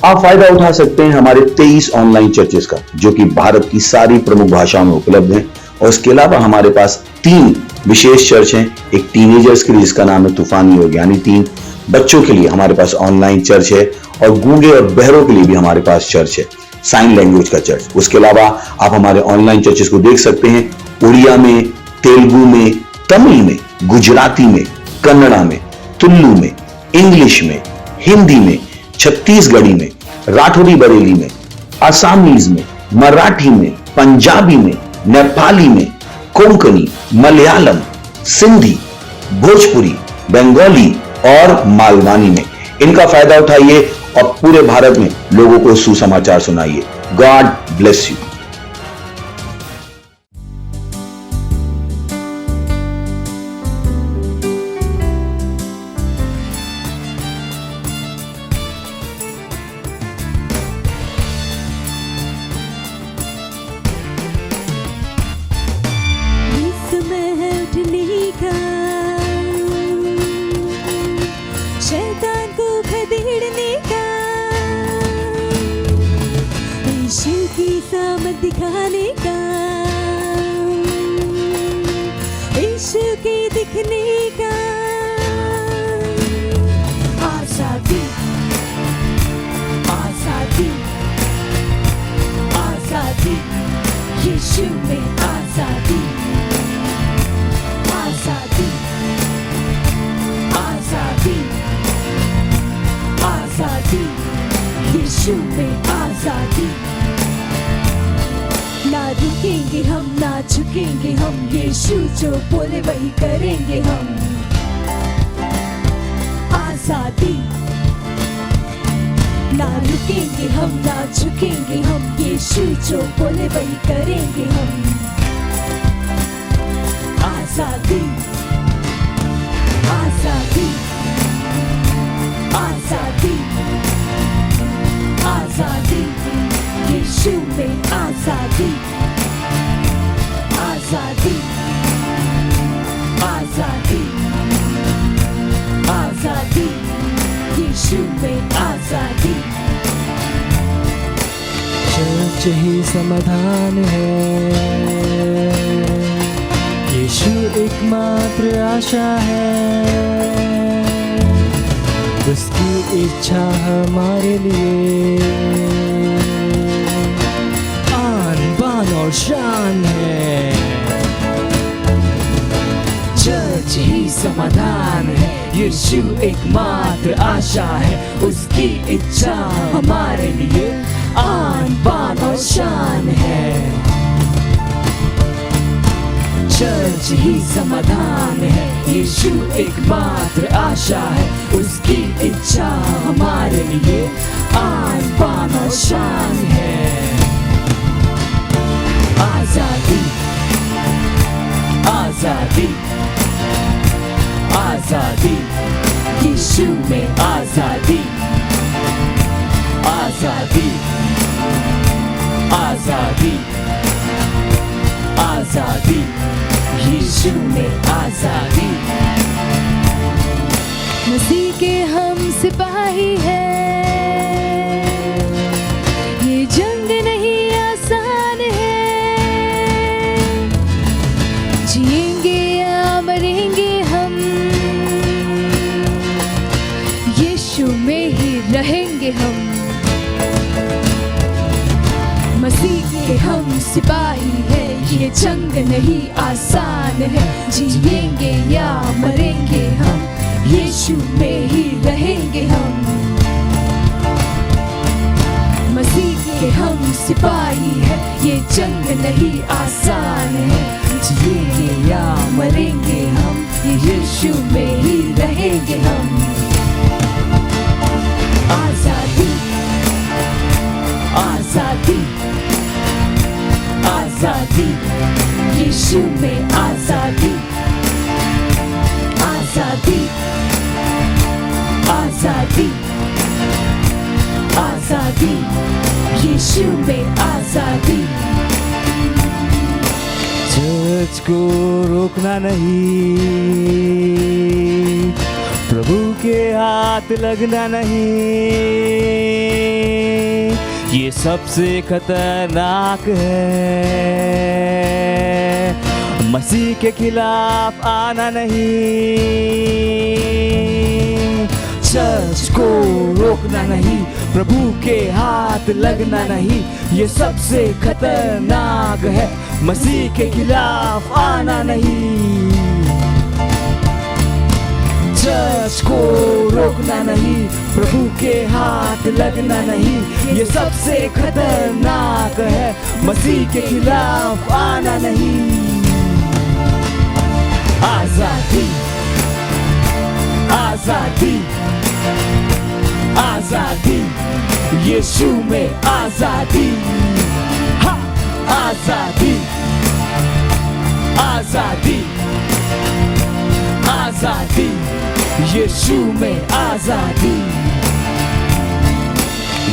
आप फायदा उठा सकते हैं हमारे 23 ऑनलाइन चर्चेस का, जो कि भारत की सारी प्रमुख भाषाओं में उपलब्ध हैं। और इसके अलावा हमारे पास 3 विशेष चर्च हैं। एक टीनेजर्स के लिए जिसका नाम है तूफानी योग यानी 3, बच्चों के लिए हमारे पास ऑनलाइन चर्च है, और गूंगे और बहरों के लिए भी हमारे पास चर्च है, साइन लैंग्वेज का चर्च। उसके अलावा आप हमारे ऑनलाइन चर्चेस को देख सकते हैं उड़िया में, तेलुगु में, तमिल में, गुजराती में, कन्नड़ा में, तुलु में, इंग्लिश में, हिंदी में, छत्तीसगढ़ी में, राठौरी बरेली में, आसामीज में, मराठी में, पंजाबी में, नेपाली में, कोंकणी, मलयालम, सिंधी, भोजपुरी, बंगाली और मालवानी में। इनका फायदा उठाइए और पूरे भारत में लोगों को सुसमाचार सुनाइए। God bless you. शैतान को खदेड़ने का, यीशु की सामत दिखाने का, यीशु के दिखने का। आजादी, आजादी, आजादी, यीशु में आजादी, आजादी, आजादी, आजादी, यीशु में आजादी। ना रुकेंगे हम, ना झुकेंगे हम, यीशु जो बोले वही करेंगे हम। आजादी, ना रुकेंगे हम, ना झुकेंगे हम, यीशु जो बोले वही करेंगे हम। आजादी, आजादी, आजादी, आजादी, यीशु में आजादी, आजादी, आजादी, आजादी, यीशु में आजादी। चर्च ही समाधान है, यीशु एकमात्र आशा है, उसकी इच्छा हमारे लिए आन बान और शान है। चर्च ही समाधान है, यीशु एकमात्र आशा है, उसकी इच्छा हमारे लिए आन बान और शान है। चर्च ही समाधान है, यीशु एकमात्र आशा है, उसकी इच्छा हमारे लिए आन बान और शान है। आजादी, आजादी, आजादी, यीशु में आजादी, आजादी, आजादी, आजादी, यीशु में आजादी। मसीह के हम सिपाही हैं, ये जंग नहीं आसान है, जिएंगे या मरेंगे हम, यीशु में ही रहेंगे हम। मसीह के हम सिपाही हैं, ये जंग नहीं आसान है, जिएंगे या मरेंगे हम, यीशु में ही रहेंगे हम। मसीह के हम सिपाही हैं, ये जंग नहीं आसान है, जिएंगे या मरेंगे हम, यीशु में ही रहेंगे हम। आजादी, आजादी, आजादी, यीशु में आजादी, आजादी, आजादी, आजादी, यीशु में आजादी। चर्च को रोकना नहीं, प्रभु के के हाथ लगना नहीं, ये सबसे खतरनाक है। मसीह के खिलाफ आना नहीं, चर्च को रोकना नहीं, प्रभु के हाथ लगना नहीं, ये सबसे खतरनाक है। मसीह के खिलाफ आना नहीं, चर्च को रोकना नहीं, प्रभु के हाथ लगना नहीं, ये सबसे खतरनाक है। मसीह के खिलाफ आना नहीं। आजादी, आजादी, आजादी, यीशु में आजादी। हा! आजादी, आजादी, आजादी, यीशु में आजादी।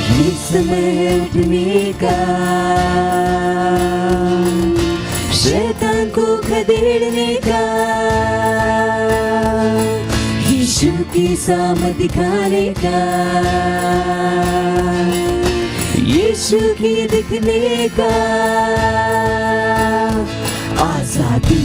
ये समय है उठने का, शैतान को खदेड़ने का, यीशु की सामर्थ दिखाने का, यीशु की दिखने का। आजादी,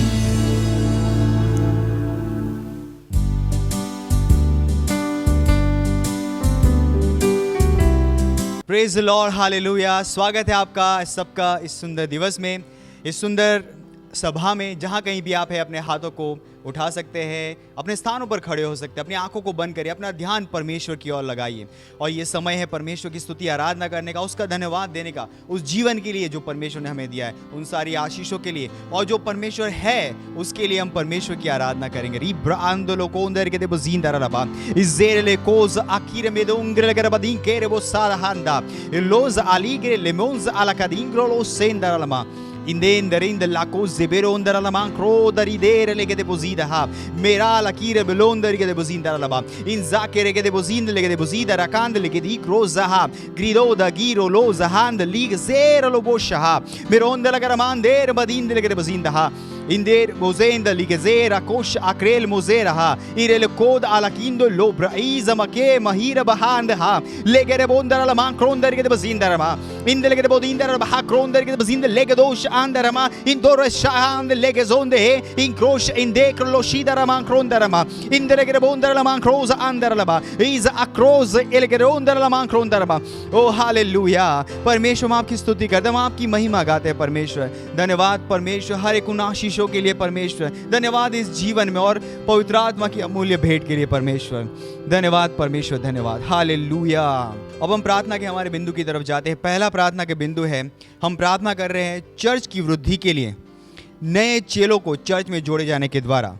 प्रेज द लॉर्ड, हालेलुया। स्वागत है आपका सबका इस सुंदर दिवस में, इस सुंदर सभा में। जहाँ कहीं भी आप हैं, अपने हाथों को उठा सकते हैं, अपने स्थानों पर खड़े हो सकते हैं, अपनी आंखों को बंद करिए, अपना ध्यान परमेश्वर की ओर लगाइए। और ये समय है परमेश्वर की स्तुति आराधना करने का, उसका धन्यवाद देने का, उस जीवन के लिए जो परमेश्वर ने हमें दिया है, उन सारी आशीषों के लिए, और जो परमेश्वर है उसके लिए हम परमेश्वर की आराधना करेंगे। रिब्रांदो कोंदर के देबो जिंदाराबा इजेरले कोज आखिर में दो उंगरे गरबदीन केरे वो सारहांदा लोज आलीगरे लेमोंज अलकादिंग्रो लो सेंदारालमा Indenderind la cose beronda la mancro da ridere le che deposita ha mera la kire belonda che deposita la ba in zachere che deposita le che deposita rakand le che di croza ha grido da giro loza hand lig zero lo bosha ha meronda la garamande badinde le che deposita ha Inder mozenda ligezera kosh akrel mozera ha irel kod alakindo lobra iza make mahira bahand ha legere bondara la man kronder ke bazindara ma indele ke bodindara bah kronder ke bazinde legedosh andara ma indor shahand legezonde he in krosh inde krlo shidara man krondara ma indele ke bondara la man kroza andara la ba iza akroz elegere ondara la man krondara ma O hallelujah. परमेश्वर हम आपकी स्तुति करते हैं, हम आपकी महिमा गाते हैं। परमेश्वर धन्यवाद, परमेश्वर हर एक उन आशीषों के लिए परमेश्वर धन्यवाद, इस जीवन में और पवित्र आत्मा की अमूल्य भेंट के लिए परमेश्वर धन्यवाद। परमेश्वर धन्यवाद, हालेलुया। अब हम प्रार्थना के हमारे बिंदु की तरफ जाते हैं। पहला प्रार्थना के बिंदु है, हम प्रार्थना कर रहे हैं चर्च की वृद्धि के लिए, नए चेलों को चर्च में जोड़े जाने के द्वारा।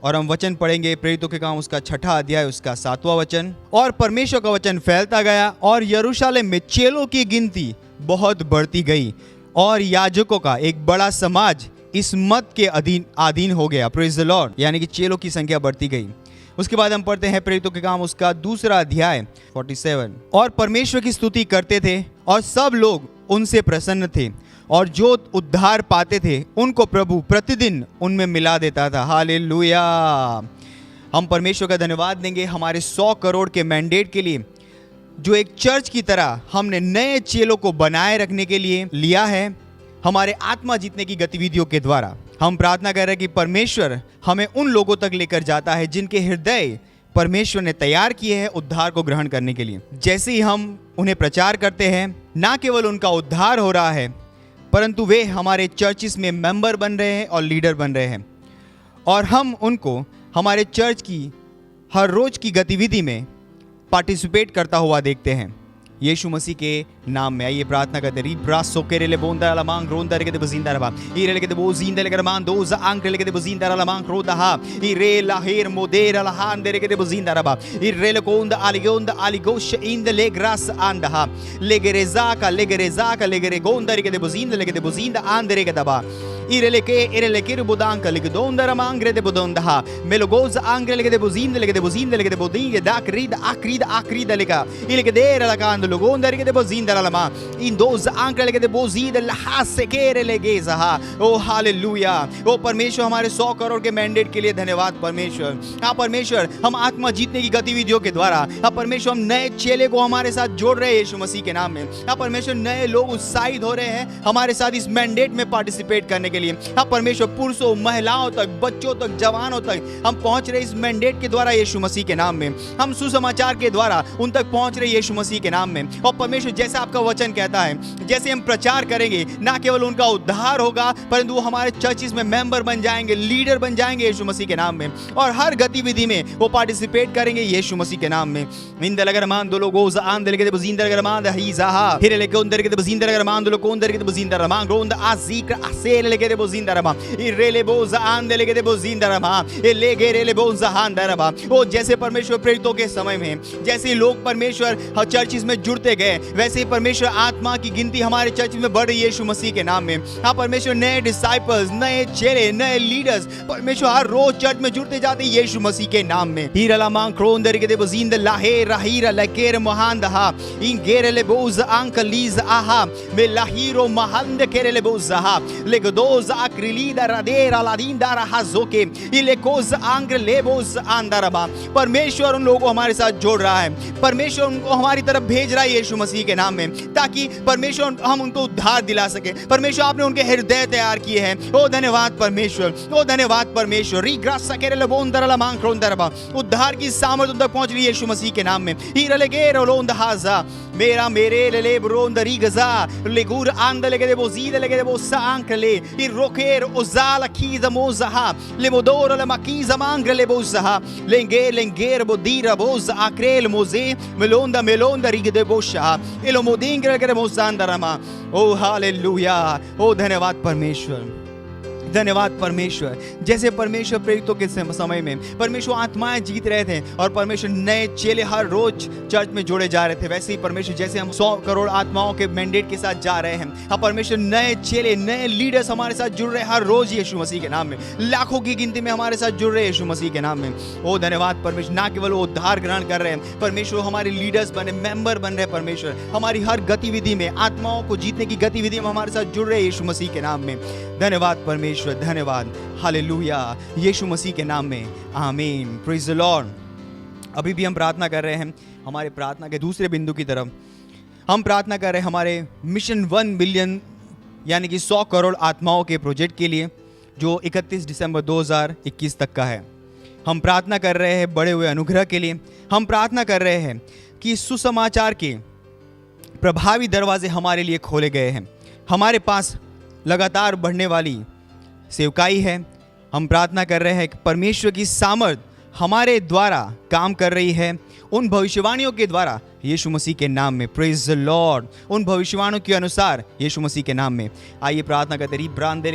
और हम वचन पढ़ेंगे प्रेरितों के काम उसका 6वां अध्याय उसका 7वां वचन। और परमेश्वर का वचन फैलता गया और यरूशलेम में चेलों की गिनती बहुत बढ़ती गई और याजकों का एक बड़ा समाज इस मत के अधीन हो गया। प्रेज द लॉर्ड, यानी कि चेलों की संख्या बढ़ती गई। उसके बाद हम पढ़ते हैं प्रेरितों के काम उसका 2वां अध्याय 47। और परमेश्वर की स्तुति करते थे और सब लोग उनसे प्रसन्न थे और जो उद्धार पाते थे उनको प्रभु प्रतिदिन उनमें मिला देता था। हालेलुया। हम परमेश्वर का धन्यवाद देंगे हमारे 100 करोड़ के मैंडेट के लिए, जो एक चर्च की तरह हमने नए चेलों को बनाए रखने के लिए लिया है हमारे आत्मा जीतने की गतिविधियों के द्वारा। हम प्रार्थना कर रहे हैं कि परमेश्वर हमें उन लोगों तक लेकर जाता है जिनके हृदय परमेश्वर ने तैयार किए हैं उद्धार को ग्रहण करने के लिए। जैसे ही हम उन्हें प्रचार करते हैं, ना केवल उनका उद्धार हो रहा है परंतु वे हमारे चर्चिस में मेंबर बन रहे हैं और लीडर बन रहे हैं, और हम उनको हमारे चर्च की हर रोज की गतिविधि में पार्टिसिपेट करता हुआ देखते हैं। यीशु मसीह के नाम में आइए प्रार्थना करते हैं। ब्रासो केरेले बोंदा ला मांग रोंदा रे के बजिंदा रबा इरे के बो जिंदा ले मान दो ज आंक ले के बजिंदा ला मांग रोदा हा इरे ला हेर मोदेरा ला हां दे के बजिंदा रबा इरे ले कोंदा आली गोश इन द ले ग्रास आंदा हा ले गेरेजा का गोंदा रे के बजिंदा आंदरे के दबा इरे के रुबुदांका ले दोंदा रा मांग रे दे बोंदा हा मेलो गोज आंक ले के बजिंदा ले के बोदी के दाक रीद आक्रीद लेका इले के देर ला कांद लोगों दर के बोजिंदा lama. In those ankle lege de bozid laha sekere lege zaha. O hallelujah. ओ परमेश्वर हमारे 100 करोड़ के मैंडेट के लिए धन्यवाद परमेश्वर। हाँ परमेश्वर, हम आत्मा जीतने की गतिविधियों के द्वारा, हाँ परमेश्वर, हम नए चेले को हमारे साथ जोड़ रहे हैं यीशु मसीह के नाम में। हाँ परमेश्वर, नए लोग उत्साहित हो रहे हैं हमारे साथ इस मैंडेट में पार्टिसिपेट करने के लिए। हाँ परमेश्वर, पुरुषों, महिलाओं तक, बच्चों तक, जवानों तक हम पहुंच रहे इस मैंडेट के द्वारा यीशु मसीह के नाम में। हम सुसमाचार के द्वारा उन तक पहुंच रहे यीशु मसीह के नाम में। और परमेश्वर, जैसे आपका वचन कहता है, जैसे हम प्रचार करेंगे, ना केवल उनका उद्धार होगा परंतु वो हमारे चर्चिस में मेंबर बन जाएंगे, लीडर बन जाएंगे यीशु मसीह के नाम में। और हर गतिविधि में वो पार्टिसिपेट करेंगे यीशु मसीह के नाम में। इंदलगरमान दो लोगो ज़ान दलके दे बजिंदरगरमान ही ज़हा फिर लेके उंदर के दे बजिंदरगरमान दो लोग उंदर के दे बजिंदरगरमान ग्रोंद आज़िक असेल लेके दे बजिंदरगरमान इरेले बो ज़ान दे लेके दे बजिंदरगरमान ए लेगे रेले बो ज़हान दरबा। वो जैसे परमेश्वर प्रेरितों के समय में जैसे लोग परमेश्वर चर्चिस में जुड़ते गए, वैसे ही परमेश्वर आत्मा की गिनती हमारे चर्च में बढ़ रही है यीशु मसीह के नाम में। हाँ परमेश्वर, नए डिसाइपल्स, नए चेले, नए लीडर्स परमेश्वर हर रोज चर्च में जुड़ते जाते हैं यीशु मसीह के नाम में। हीरा मां क्रोंदर के दे बजिंद लाहे राहीरा लकेर मोहांदहा इन गेरेले बोज अंकलीज आहा में लाहीरो महंद केरेले बोजहा लेगदोज अक्रिलीदा रादेरा लादींदा राहाजोके इलेकोज आंग्र लेबोज आंदरबा। परमेश्वर उन लोगों को हमारे साथ जोड़ रहा है, परमेश्वर उनको हमारी तरफ भेज रहा है यीशु मसीह के नाम में, ताकि परमेश्वर हम उनको उद्धार दिला सके। परमेश्वर, आपने उनके हृदय तैयार किए हैं। ओ धन्यवाद परमेश्वर, ओ धन्यवाद परमेश्वर। रीग्रास सकेरे बोंदरला मांक्रोंदरबा, उद्धार की सामर्थ्य उन तक पहुंच रही है यीशु मसीह के नाम में। हीरलेगे रोंदहाजा मेरा मेरे लेले ब्रोंदरी गजा लेगुर आंदलेगे दे बोजीद लेगे दे बोसा आंकले इ रोकेर ओजाला कीज मोजहा लेमोदोर ले माकीज मांगले बोजहा लेंगे लेंगेर बोदीरा बोज आक्रेल मोजे मेलोंदा मेलोंदा रिगे दे बोशा एलो मोदिंगरे के मोजांदरमा। ओ हालेलुया। ओ धन्यवाद परमेश्वर, धन्यवाद परमेश्वर। जैसे परमेश्वर प्रेरितों के समय में परमेश्वर आत्माएं जीत रहे थे और परमेश्वर नए चेले हर रोज चर्च में जोड़े जा रहे थे, वैसे ही परमेश्वर जैसे हम 100 करोड़ आत्माओं के मैंडेट के साथ जा रहे हैं, अब परमेश्वर नए चेले, नए लीडर्स हमारे साथ जुड़ रहे हैं हर रोज यीशु मसीह के नाम में। लाखों की गिनती में हमारे साथ जुड़ रहे हैं यीशु मसीह के नाम में। ओ धन्यवाद परमेश्वर। ना केवल वो उद्धार ग्रहण कर रहे हैं परमेश्वर, हमारे लीडर्स बने, मेंबर बन रहे परमेश्वर, हमारी हर गतिविधि में, आत्माओं को जीतने की गतिविधि में हमारे साथ जुड़ रहे हैं यीशु मसीह के नाम में। धन्यवाद परमेश्वर, धन्यवाद। हालेलुया, यीशु मसीह के नाम में आमीन। Praise the Lord. अभी भी हम प्रार्थना कर रहे हैं हमारे प्रार्थना के दूसरे बिंदु की तरफ। हम प्रार्थना कर रहे हैं हमारे मिशन 1 बिलियन यानी कि 100 करोड़ आत्माओं के प्रोजेक्ट के लिए, जो 31 दिसंबर 2021 तक का है। हम प्रार्थना कर रहे हैं बड़े हुए अनुग्रह के लिए। हम प्रार्थना कर रहे हैं कि सुसमाचार के प्रभावी दरवाजे हमारे लिए खोले गए हैं। हमारे पास लगातार बढ़ने वाली सेवकाई है। हम प्रार्थना कर रहे हैं कि परमेश्वर की सामर्थ हमारे द्वारा काम कर रही है, उन भविष्यवाणियों के द्वारा यीशु मसीह के नाम में। Praise the Lord. उन भविष्यवाणियों के अनुसार यीशु मसीह के नाम में आइए प्रार्थना करते रही। प्रार्थना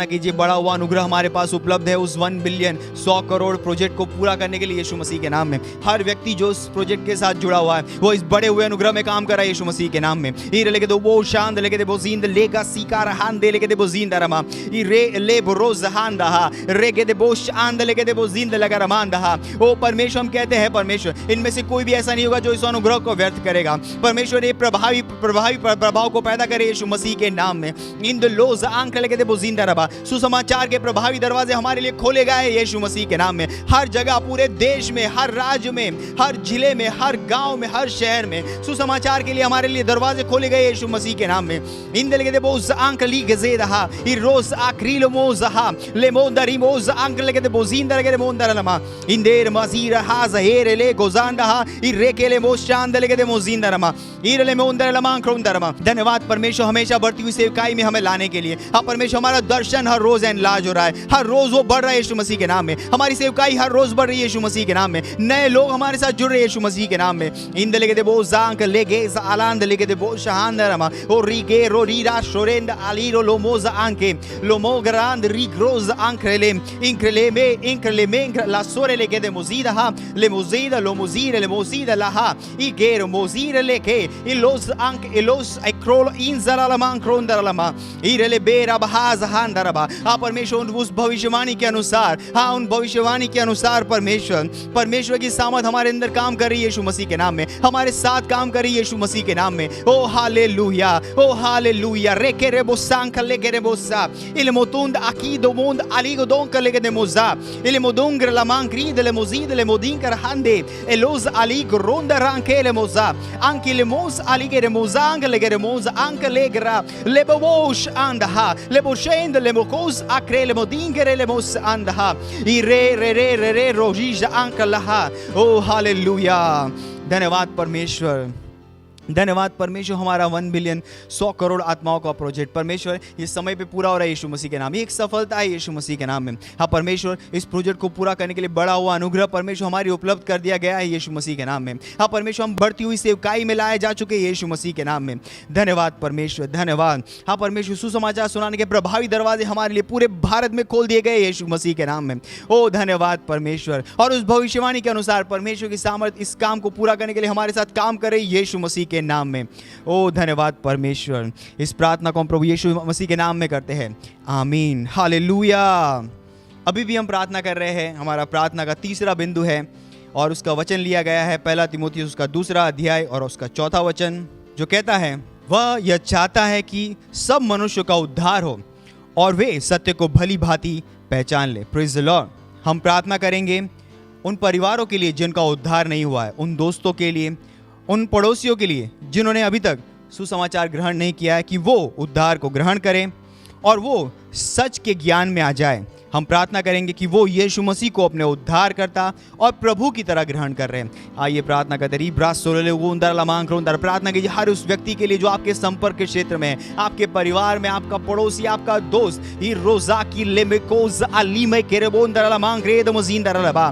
कीजिए, बड़ा हुआ अनुग्रह हमारे पास उपलब्ध है उस 1 बिलियन 100 करोड़ प्रोजेक्ट को पूरा करने के लिए यीशु मसीह के नाम में। हर व्यक्ति जो इस प्रोजेक्ट के साथ जुड़ा हुआ है वो इस बड़े हुए अनुग्रह में काम कर रहा है यीशु मसीह के नाम में। लेके दो वो शांत लेके दे बोजींद लेगा सीकार हान दे लेके दे बोजींद रमा ई रे ले बोरोज हान दहा रे के दे बोश आंद लेके दे बोजींद लगा रमान दहा। ओ परमेश्वर, हम कहते हैं परमेश्वर, इनमें से कोई भी ऐसा नहीं होगा जो इस अनुग्रह को व्यर्थ करेगा। परमेश्वर ये प्रभावी प्रभाव को पैदा करे यीशु मसीह के नाम में। इन द लोज आंख लेके दे बोजिंदा रबा। सुसमाचार के प्रभावी दरवाजे हमारे लिए खोले गए यीशु मसीह के नाम में। हर जगह, पूरे देश में, हर राज्य में, हर जिले में, हर गांव में, हर शहर में सुसमाचार के लिए हमारे लिए दरवाजे खोले गए यीशु मसीह के नाम में। इन लेके दे बोज आंख ली गजेदहा ई रोज आक्रिल मोजहा ले मोदरी मोज आंख लेके दे बोजिंदा लेके दे मोंदरलमा इन देर मजीर हाज़हेर ले गोजांडहा इरेकेले मोशांद लेके दे मोजिंदरमा इरले मोंदरलमा क्रोंदरमा। धन्यवाद परमेश्वर, हमेशा बढ़ती हुई सेवकाई में हमें लाने के लिए। हाँ परमेश्वर, हमारा दर्शन हर रोज एनलार्ज हो रहा है, हर रोज वो बढ़ रहा है यीशु मसीह के नाम में। हमारी सेवकाई हर रोज बढ़ रही है यीशु मसीह के नाम में। नए लोग हमारे साथ जुड़ रहे हैं यीशु मसीह के नाम में। इंद लेके दे बोजांक लेगे आलांद लेके दे बोशांदरमा ओ रिगे रो रीरा शोरेंद आलीरो लोमोज आंके लोमोगरांद रिग्रोज आंक्रेले इंक्रेले mengra la sore le gede mozida ha le mozida lo mozire le mozida la ha I gero mozire le ke ilos ank ilos ikrol inzara la man krondara la ma ire le bera bahaz handara ba हाँ परमेश्वर उस भविष्यवाणी के अनुसार हाँ उन भविष्यवाणी के अनुसार परमेश्वर की सामर्थ हमारे अंदर काम कर रही है यीशु मसीह के नाम में हमारे साथ काम कर रही है यीशु मसीह के नाम में ओ हालेलुया रेके रेबो सांक लेके रेबो सा इले मोतुंद akido mond aligo don kalege de moza ele modungre la mancri delle mozide le modinker hande elos aligo ronda ranke le moza anche le mos alige de mozang le gere moza anche legra le bobosh andaha le boshend le mokos akre le modingere le mos andaha I re rojija anche laha oh hallelujah धन्यवाद परमेश्वर धन्यवाद परमेश्वर हमारा 1 billion 100 crore आत्माओं का project परमेश्वर ये समय पे पूरा हो रहा है यीशु मसीह के नाम में एक सफलता है यीशु मसीह के नाम में हाँ परमेश्वर इस प्रोजेक्ट को पूरा करने के लिए बड़ा हुआ अनुग्रह परमेश्वर हमारी उपलब्ध कर दिया गया है यीशु मसीह के नाम में हाँ परमेश्वर हम बढ़ती हुई सेवकाई में लाए जा चुके हैं यीशु मसीह के नाम में धन्यवाद परमेश्वर धन्यवाद हाँ परमेश्वर सुसमाचार सुनाने के प्रभावी दरवाजे हमारे लिए पूरे भारत में खोल दिए गए यीशु मसीह के नाम में ओ धन्यवाद परमेश्वर और उस भविष्यवाणी के अनुसार परमेश्वर की सामर्थ इस काम को पूरा करने के लिए हमारे साथ काम करे यीशु मसीह के नाम में ओ धन्यवाद परमेश्वर इस प्रार्थना को हम प्रभु यीशु मसीह के नाम में करते हैं आमीन हालेलुया अभी भी हम प्रार्थना कर रहे हैं हमारा प्रार्थना का तीसरा बिंदु है और उसका वचन लिया गया है पहला तीमुथियुस उसका 2 अध्याय और उसका 4 वचन जो कहता है वह यह चाहता है कि सब मनुष्य का उद्धार हो और वे सत्य को भली भांति पहचान ले प्रेज़ द लॉर्ड हम प्रार्थना करेंगे उन परिवारों के लिए जिनका उद्धार नहीं हुआ है उन दोस्तों के लिए उन पड़ोसियों के लिए जिन्होंने अभी तक सुसमाचार ग्रहण नहीं किया है कि वो उद्धार को ग्रहण करें और वो सच के ज्ञान में आ जाए हम प्रार्थना करेंगे कि वो यीशु मसीह को अपने उद्धारकर्ता और प्रभु की तरह ग्रहण कर रहे हैं आइए प्रार्थना करते प्रार्थना कीजिए हर उस व्यक्ति के लिए जो आपके संपर्क के क्षेत्र में है आपके परिवार में आपका पड़ोसी आपका दोस्त ये रोजा की लेमेकोज अलीमे केरेबोंदर ला मांग्रेद मोजिंदर लबा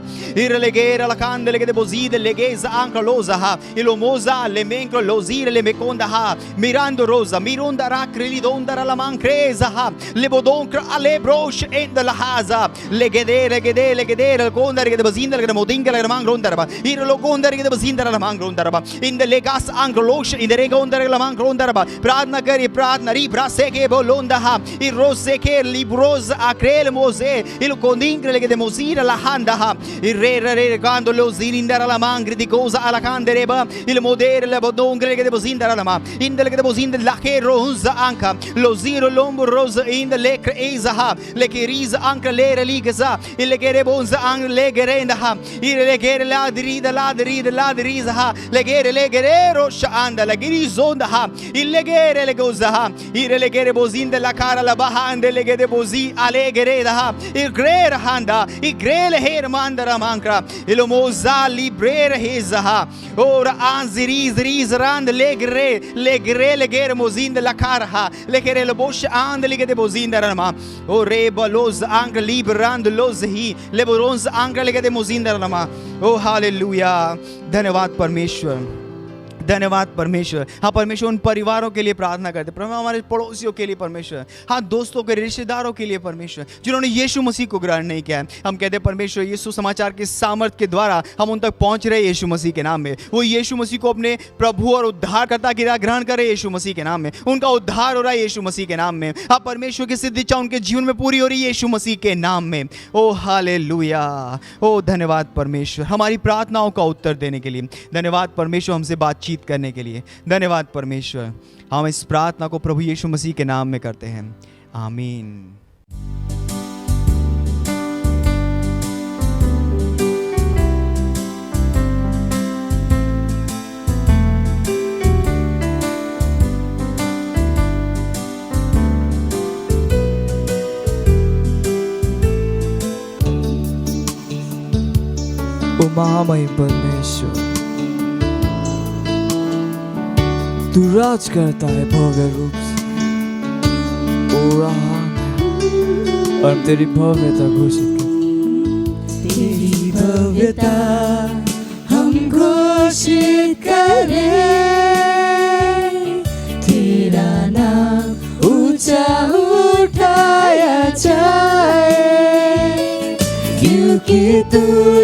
इरलेगेर लकांद लेगे बोजीद लेगेज आंकलोजा इलो मोजा लेमेंको लोजीर लेमेकोंदा मिरांदो रोजा मिरोंदा राक्रिलिदोंदर ला मांग्रेजा लेबोदोंक्र अलेब्रोश एंद legedere gondar gede bazindar gede modingar gede mangrondar ba ir lo gondar gede bazindar la mangrondar ba in de legas anglosh in de regondar la mangrondar ba प्रार्थना करिए प्रार्थना री ब्रासे के बोलोंदा ha ir rose ke libros akrel moze il condingre gede mozir la handa ha ir re quando lo zirindar la mangri di cosa ala candere ba il modere la bodongre gede bazindar la ma in de gede bozindar la ke roza anka lo ziro lombo roza in de lekre ezaha lekeriz anche le religza il gere bonza ang le gerenda ha il gere la dirida ha le gere rosha anda la girizonda ha il gere le goza ha il gere bozinda la cara la baha ande le gere bozi ale gereda ha il gre handa il gre le her mandara mankra il moza librere heza ha ora anziriz rand le gere mozinda la cara ha le gere le bosh ande le gere bozinda rama o re balos anche liberando लोज़ही लेबरोंस आंकड़े लेके दे मोजिंदर नमा ओ hallelujah धन्यवाद परमेश्वर धन्यवाद परमेश्वर हाँ परमेश्वर उन परिवारों के लिए प्रार्थना करते प्रभु हमारे पड़ोसियों के लिए परमेश्वर हाँ दोस्तों के रिश्तेदारों के लिए परमेश्वर जिन्होंने यीशु मसीह को ग्रहण नहीं किया है हम कहते हैं परमेश्वर यीशु समाचार के सामर्थ के द्वारा हम उन तक पहुंच रहे यीशु मसीह के नाम में वो यीशु मसीह को अपने प्रभु और उद्धारकर्ता की तरह ग्रहण करे यीशु मसीह के नाम में उनका उद्धार हो रहा है यीशु मसीह के नाम में हाँ परमेश्वर की सिद्ध इच्छा उनके जीवन में पूरी हो रही है यीशु मसीह के नाम में ओ हालेलुया ओ धन्यवाद परमेश्वर हमारी प्रार्थनाओं का उत्तर देने के लिए धन्यवाद परमेश्वर हमसे बातचीत करने के लिए धन्यवाद परमेश्वर हम इस प्रार्थना को प्रभु यीशु मसीह के नाम में करते हैं आमीन ओ महामय परमेश्वर तू राज करता है भव्य रूप से ओ रहा और तेरी भव्यता घोषित कर तेरी भव्यता हम घोषित करें तेरा नाम ऊंचा उठाया जाए क्यों क्योंकि तू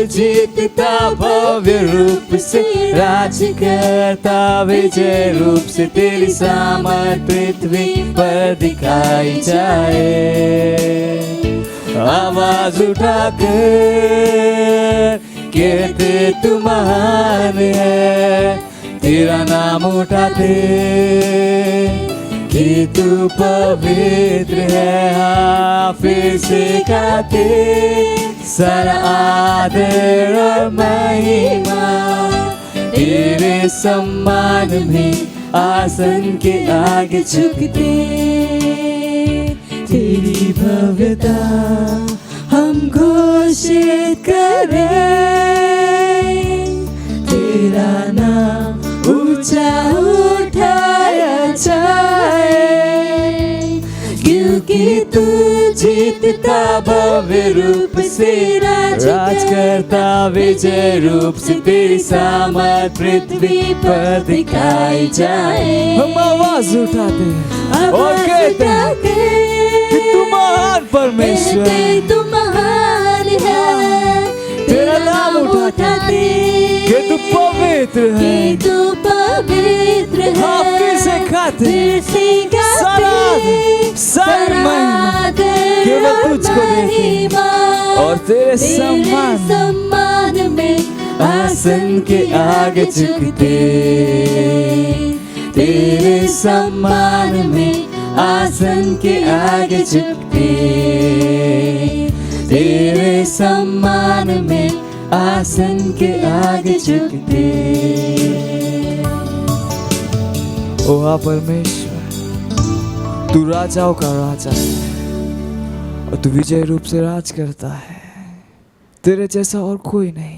जीतता भव्य रूप से, राज करता विजय रूप से, तेरी सामर्थ पृथ्वी पर दिखाई जाए। आवाज उठाकर कहते तू महान है, तेरा नाम उठाते कि तू पवित्र है। हाँ फिर से गाते सारा आदर और महिमा तेरे सम्मान में आसन के आगे झुकते। तेरी भव्यता हम घोषित करें, तेरा नाम ऊंचा उठाया जाए, क्योंकि तू जीतता भव्य रूप से, राज करता विजय रूप से, तेरी सामर्थ पृथ्वी पर दिखाई जाए। हम आवाज उठाते और कहते हैं कि तू महान परमेश्वर, तू महान है, तेरा नाम उठाते कि तू पवित्र है, तू पवित्र है। हाँ फिर से खाते सारी महिमा केवल तुझको देते और तेरे सम्मान में आसन के आगे झुकते। तेरे सम्मान में आसन के आगे झुकते, तेरे सम्मान में आसन के आगे झुकते। ओ हाँ परमेश्वर, तू राजाओं का राजा है और तू विजय रूप से राज करता है, तेरे जैसा और कोई नहीं।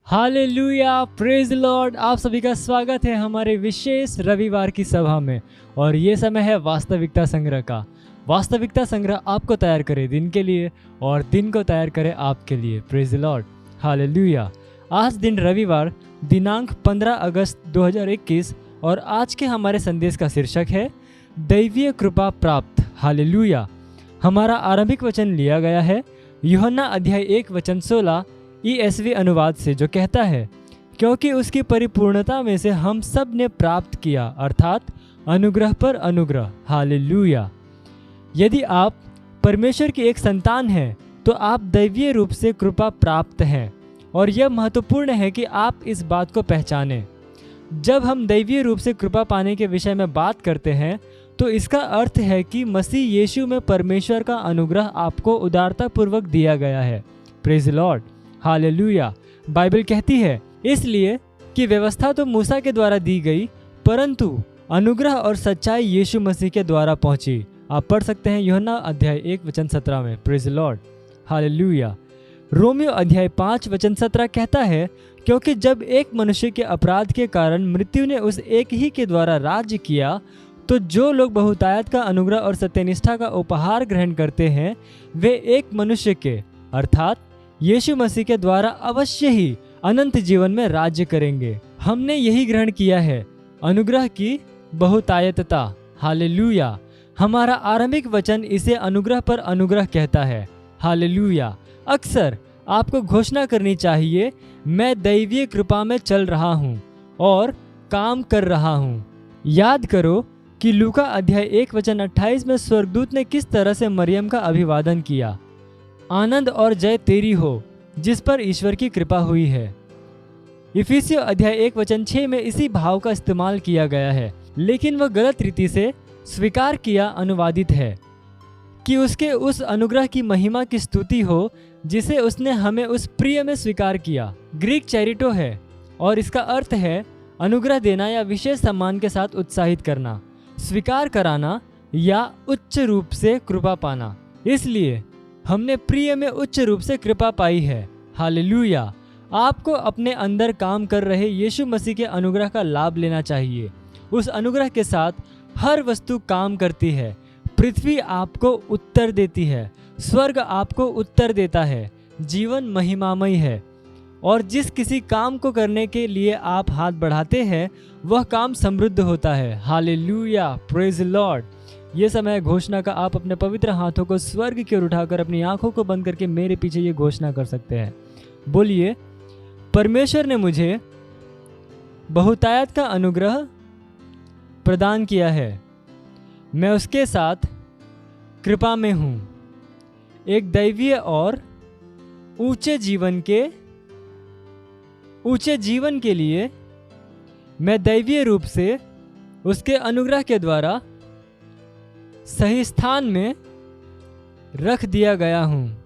Hallelujah, praise Lord. आप सभी का स्वागत है हमारे विशेष रविवार की सभा में। और ये समय है वास्तविकता संग्रह का। वास्तविकता संग्रह आपको तैयार करे दिन के लिए और दिन को तैयार करे आपके लिए। Praise Lord, hallelujah. आज दिन रविवार दिनांक 15 अगस्त 2021 और आज के हमारे संदेश का शीर्षक है दैवीय कृपा प्राप्त। हालेलुया। हमारा आरंभिक वचन लिया गया है यूहन्ना अध्याय 1 वचन 16 ESV अनुवाद से, जो कहता है क्योंकि उसकी परिपूर्णता में से हम सब ने प्राप्त किया, अर्थात अनुग्रह पर अनुग्रह। हालेलुया। यदि आप परमेश्वर की एक संतान हैं तो आप दैवीय रूप से कृपा प्राप्त हैं और यह महत्वपूर्ण है कि आप इस बात को पहचानें। जब हम दैवीय रूप से कृपा पाने के विषय में बात करते हैं तो इसका अर्थ है कि मसीह यीशु में परमेश्वर का अनुग्रह आपको उदारतापूर्वक दिया गया है। Praise Lord, hallelujah. बाइबल कहती है इसलिए कि व्यवस्था तो मूसा के द्वारा दी गई, परंतु अनुग्रह और सच्चाई यीशु मसीह के द्वारा पहुंची। आप पढ़ सकते हैं यूहन्ना अध्याय 1 वचन 17 में। Praise Lord, hallelujah. रोमियो अध्याय 5 वचन 17 कहता है क्योंकि जब एक मनुष्य के अपराध के कारण मृत्यु ने उस एक ही के द्वारा राज्य किया, तो जो लोग बहुतायत का अनुग्रह और सत्यनिष्ठा का उपहार ग्रहण करते हैं वे एक मनुष्य के अर्थात यीशु मसीह के द्वारा अवश्य ही अनंत जीवन में राज्य करेंगे। हमने यही ग्रहण किया है, अनुग्रह की बहुतायतता। हालेलुया। हमारा आरंभिक वचन इसे अनुग्रह पर अनुग्रह कहता है। हालेलुया। अक्सर आपको घोषणा करनी चाहिए, मैं दैवीय कृपा में चल रहा हूँ और काम कर रहा हूँ। याद करो कि लूका अध्याय 1 वचन 28 में स्वर्गदूत ने किस तरह से मरियम का अभिवादन किया। आनंद और जय तेरी हो जिस पर ईश्वर की कृपा हुई है। इफिसियों अध्याय 1 वचन 6 में इसी भाव का इस्तेमाल किया गया है, लेकिन वह गलत रीति से स्वीकार किया अनुवादित है कि उसके उस अनुग्रह की महिमा की स्तुति हो जिसे उसने हमें उस प्रिय में स्वीकार किया। ग्रीक चैरिटो है और इसका अर्थ है अनुग्रह देना या विशेष सम्मान के साथ उत्साहित करना, स्वीकार कराना या उच्च रूप से कृपा पाना। इसलिए हमने प्रिय में उच्च रूप से कृपा पाई है। हालेलुया। आपको अपने अंदर काम कर रहे यीशु मसीह के अनुग्रह का लाभ लेना चाहिए। उस अनुग्रह के साथ हर वस्तु काम करती है। पृथ्वी आपको उत्तर देती है, स्वर्ग आपको उत्तर देता है, जीवन महिमामय है और जिस किसी काम को करने के लिए आप हाथ बढ़ाते हैं वह काम समृद्ध होता है। Hallelujah, praise Lord. ये समय है घोषणा का। आप अपने पवित्र हाथों को स्वर्ग की ओर उठाकर अपनी आंखों को बंद करके मेरे पीछे ये घोषणा कर सकते हैं। बोलिए, परमेश्वर ने मुझे बहुतायत का अनुग्रह प्रदान किया है। मैं उसके साथ कृपा में हूँ। एक दैवीय और ऊंचे जीवन के लिए मैं दैवीय रूप से उसके अनुग्रह के द्वारा सही स्थान में रख दिया गया हूँ।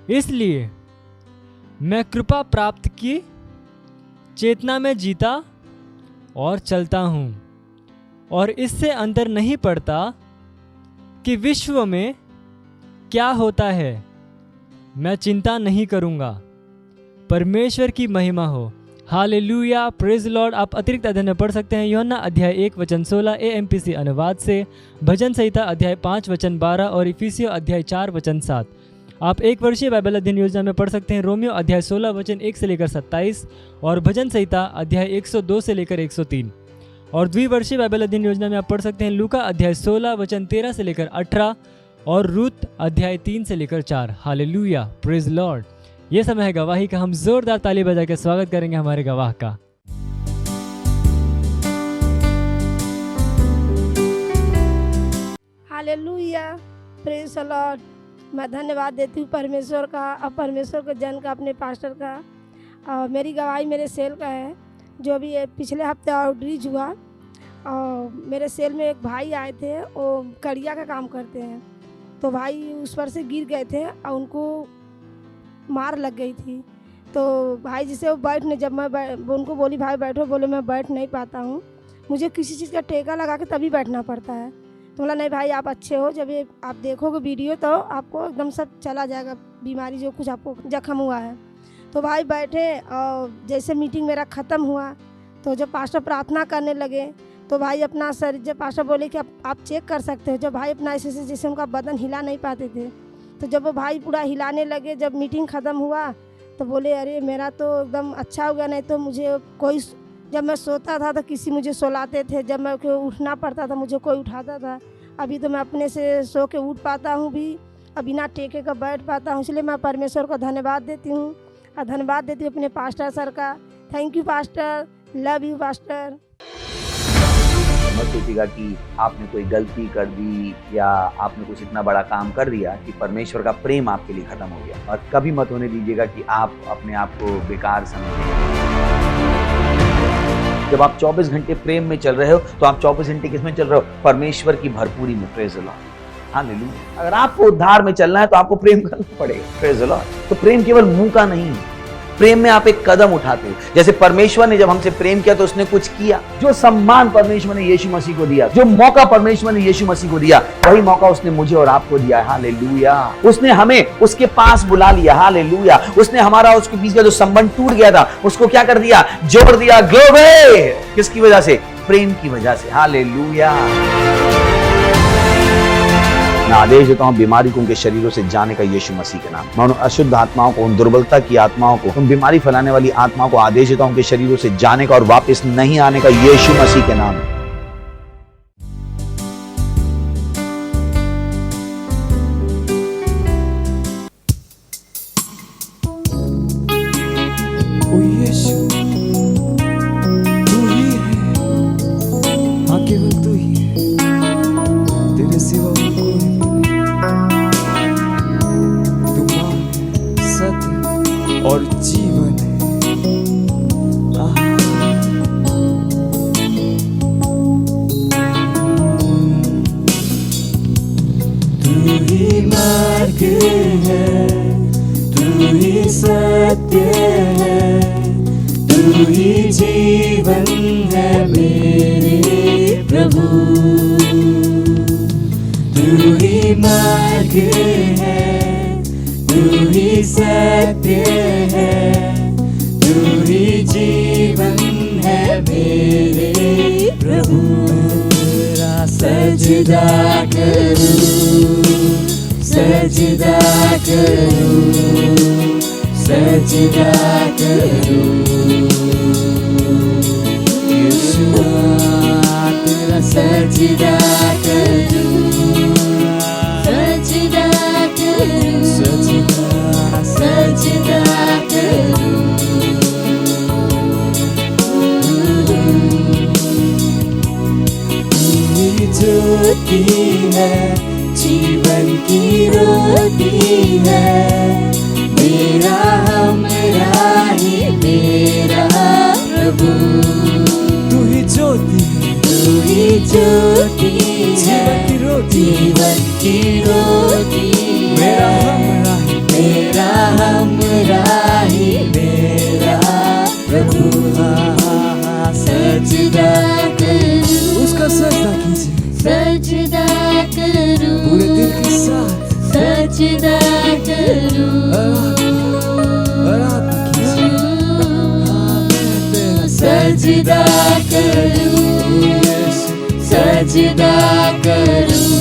इसलिए मैं कृपा प्राप्त की चेतना में जीता और चलता हूँ और इससे अंतर नहीं पड़ता कि विश्व में क्या होता है। मैं चिंता नहीं करूँगा। परमेश्वर की महिमा हो। Hallelujah, praise Lord. आप अतिरिक्त अध्ययन में पढ़ सकते हैं यूहन्ना अध्याय 1 वचन 16 AMPC अनुवाद से, भजन संहिता अध्याय 5 वचन 12 और इफिसियों अध्याय 4 वचन 7। आप एक वर्षीय बाइबल अध्ययन योजना में पढ़ सकते हैं रोमियो अध्याय 16 वचन 1 से लेकर 27 और भजन संहिता अध्याय 102 से लेकर 103। और द्विवर्षीय बाइबल अध्ययन योजना में आप पढ़ सकते हैं लूका अध्याय 16 वचन 13 से लेकर 18 और रूत अध्याय 3 से लेकर 4। Hallelujah, praise Lord. ये समय है गवाही का। हम जोरदार ताली बजा के स्वागत करेंगे हमारे गवाह का। Hallelujah, praise the Lord. मैं धन्यवाद देती हूँ परमेश्वर का और परमेश्वर के जन का, अपने पास्टर का। मेरी गवाही मेरे सेल का है। जो भी पिछले हफ्ते आउटरीच हुआ और मेरे सेल में एक भाई आए थे, वो कड़िया का काम करते हैं। तो भाई उस पर से गिर गए थे और उनको मार लग गई थी। तो भाई जिसे वो बैठने, जब मैं उनको बोली भाई बैठो, बोले मैं बैठ नहीं पाता हूँ, मुझे किसी चीज़ का टेका लगा के तभी बैठना पड़ता है। तो बोला नहीं भाई आप अच्छे हो, जब ये आप देखोगे वीडियो तो आपको एकदम सब चला जाएगा, बीमारी जो कुछ आपको जख्म हुआ है। तो भाई बैठे और जैसे मीटिंग मेरा ख़त्म हुआ तो जब पास्टर प्रार्थना करने लगे तो भाई अपना शरीर, जब पास्टर बोले कि आप चेक कर सकते हो, जब भाई अपना ऐसे जैसे उनका बदन हिला नहीं पाते थे, तो जब वो भाई पूरा हिलाने लगे, जब मीटिंग ख़त्म हुआ तो बोले अरे मेरा तो एकदम अच्छा हो गया। नहीं तो मुझे कोई, जब मैं सोता था तो किसी मुझे सोलाते थे, जब मैं उठना पड़ता था मुझे कोई उठाता था। अभी तो मैं अपने से सो के उठ पाता हूँ भी और बिना टेके का बैठ पाता हूँ। इसलिए मैं परमेश्वर को धन्यवाद देती हूँ और धन्यवाद देती हूँ अपने पास्टर सर का। Thank you pastor, love you pastor. मत सोचिएगा कि आपने कोई गलती कर दी या आपने कुछ इतना बड़ा काम कर दिया कि परमेश्वर का प्रेम आपके लिए खत्म हो गया। और कभी मत होने दीजिएगा कि आप अपने आप को बेकार समझें। जब आप 24 घंटे प्रेम में चल रहे हो तो आप 24 घंटे किस में चल रहे हो? परमेश्वर की भरपूरी में। Praise the Lord, hallelujah. अगर आपको उद्धार में चलना है तो आपको प्रेम करना पड़ेगा। Praise the Lord. तो प्रेम केवल मुंह का नहीं है, प्रेम में आप एक कदम उठाते हो। जैसे परमेश्वर ने जब हमसे प्रेम किया तो उसने कुछ किया। जो सम्मान परमेश्वर ने यीशु मसीह को दिया, जो मौका परमेश्वर ने यीशु मसीह को दिया, वही मौका उसने मुझे और आपको दिया है। हालेलुया। उसने हमें उसके पास बुला लिया। हालेलुया। उसने हमारा उसके बीच का जो संबंध टूट गया था उसको क्या कर दिया? जोड़ दिया। ग्लोरी। किसकी वजह से? प्रेम की वजह से। हालेलुया। मैं आदेश देता हूं बीमारी को उनके शरीरों से जाने का यीशु मसीह के नाम। मैं उन अशुद्ध आत्माओं को, उन दुर्बलता की आत्माओं को, उन बीमारी फैलाने वाली आत्माओं को आदेश देता हूं उनके शरीरों से जाने का और वापस नहीं आने का यीशु मसीह के नाम। ओ यीशु, तू ही है, हाँ केवल तू ही है, तेरे सिवा कोई और जीवन है। तू ही मार्ग है, तू ही सत्य है, तू ही जीवन है मेरे प्रभु। तू ही मार्ग है, तू ही सत्य है, तू ही जीवन है मेरे प्रभु। तेरा सजदा करूं, सजदा करूं, सजदा करूं। यीशु तेरा सजदा करूं, सजदा करूं, सजदा करूं। ज्योति है, जीवन की रोटी है, मेरा हमरा ही मेरा प्रभु। तू ही ज्योति है, तू ही ज्योति है, जीवन की रोटी मेरा है, हमरा ही मेरा हमरा ही मेरा प्रभु। सजदा करूं, उसका सजदा कीजिए सजदा करूं, पूरे दिल के साथ सजदा करूं, आराधना कीजिए। सजदा करूं, सजदा करूं,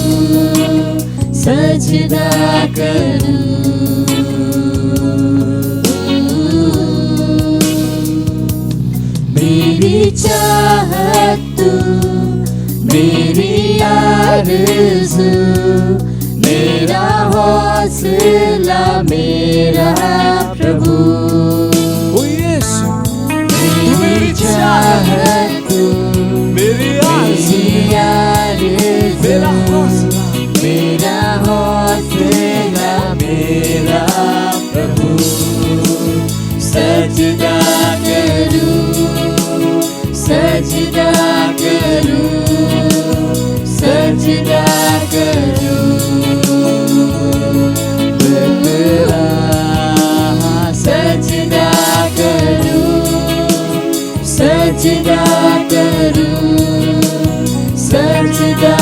सजदा करूं। मेरी चाहत तू, मेरी आरज़ू, मेरा हौसला मेरा प्रभु। ओ यीशु मेरी चाहत तू, मेरी आरज़ू, आरज़ू, मेरा हौसला मेरा हौसला मेरा प्रभु। सजदा करूं, सजदा करूं, सजदा करूं। सजदा करूं, सजदा करूं, सजदा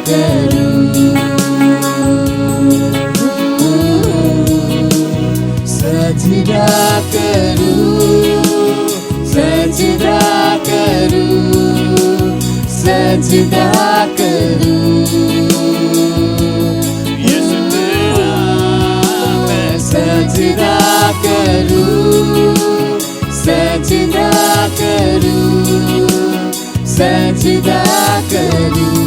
करूं। सजदा करूं, सजदा करूं, सजदा करूं। यीशु तेरा मैं सजदा करूं, सजदा करूं, सजदा करूं।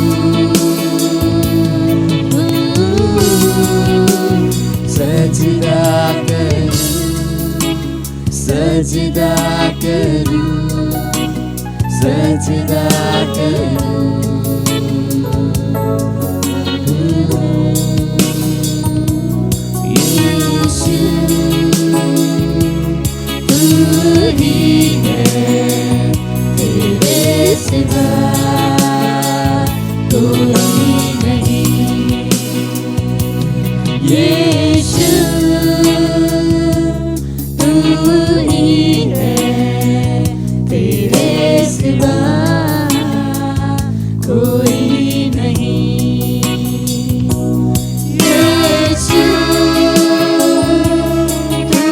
सजदा करूं, सजदा करूं, सजदा करूं। यीशु तू ही है, तेरे सिवा कोई नहीं। यीशु तू ही है, तेरे सिवा कोई नहीं। यीशु तू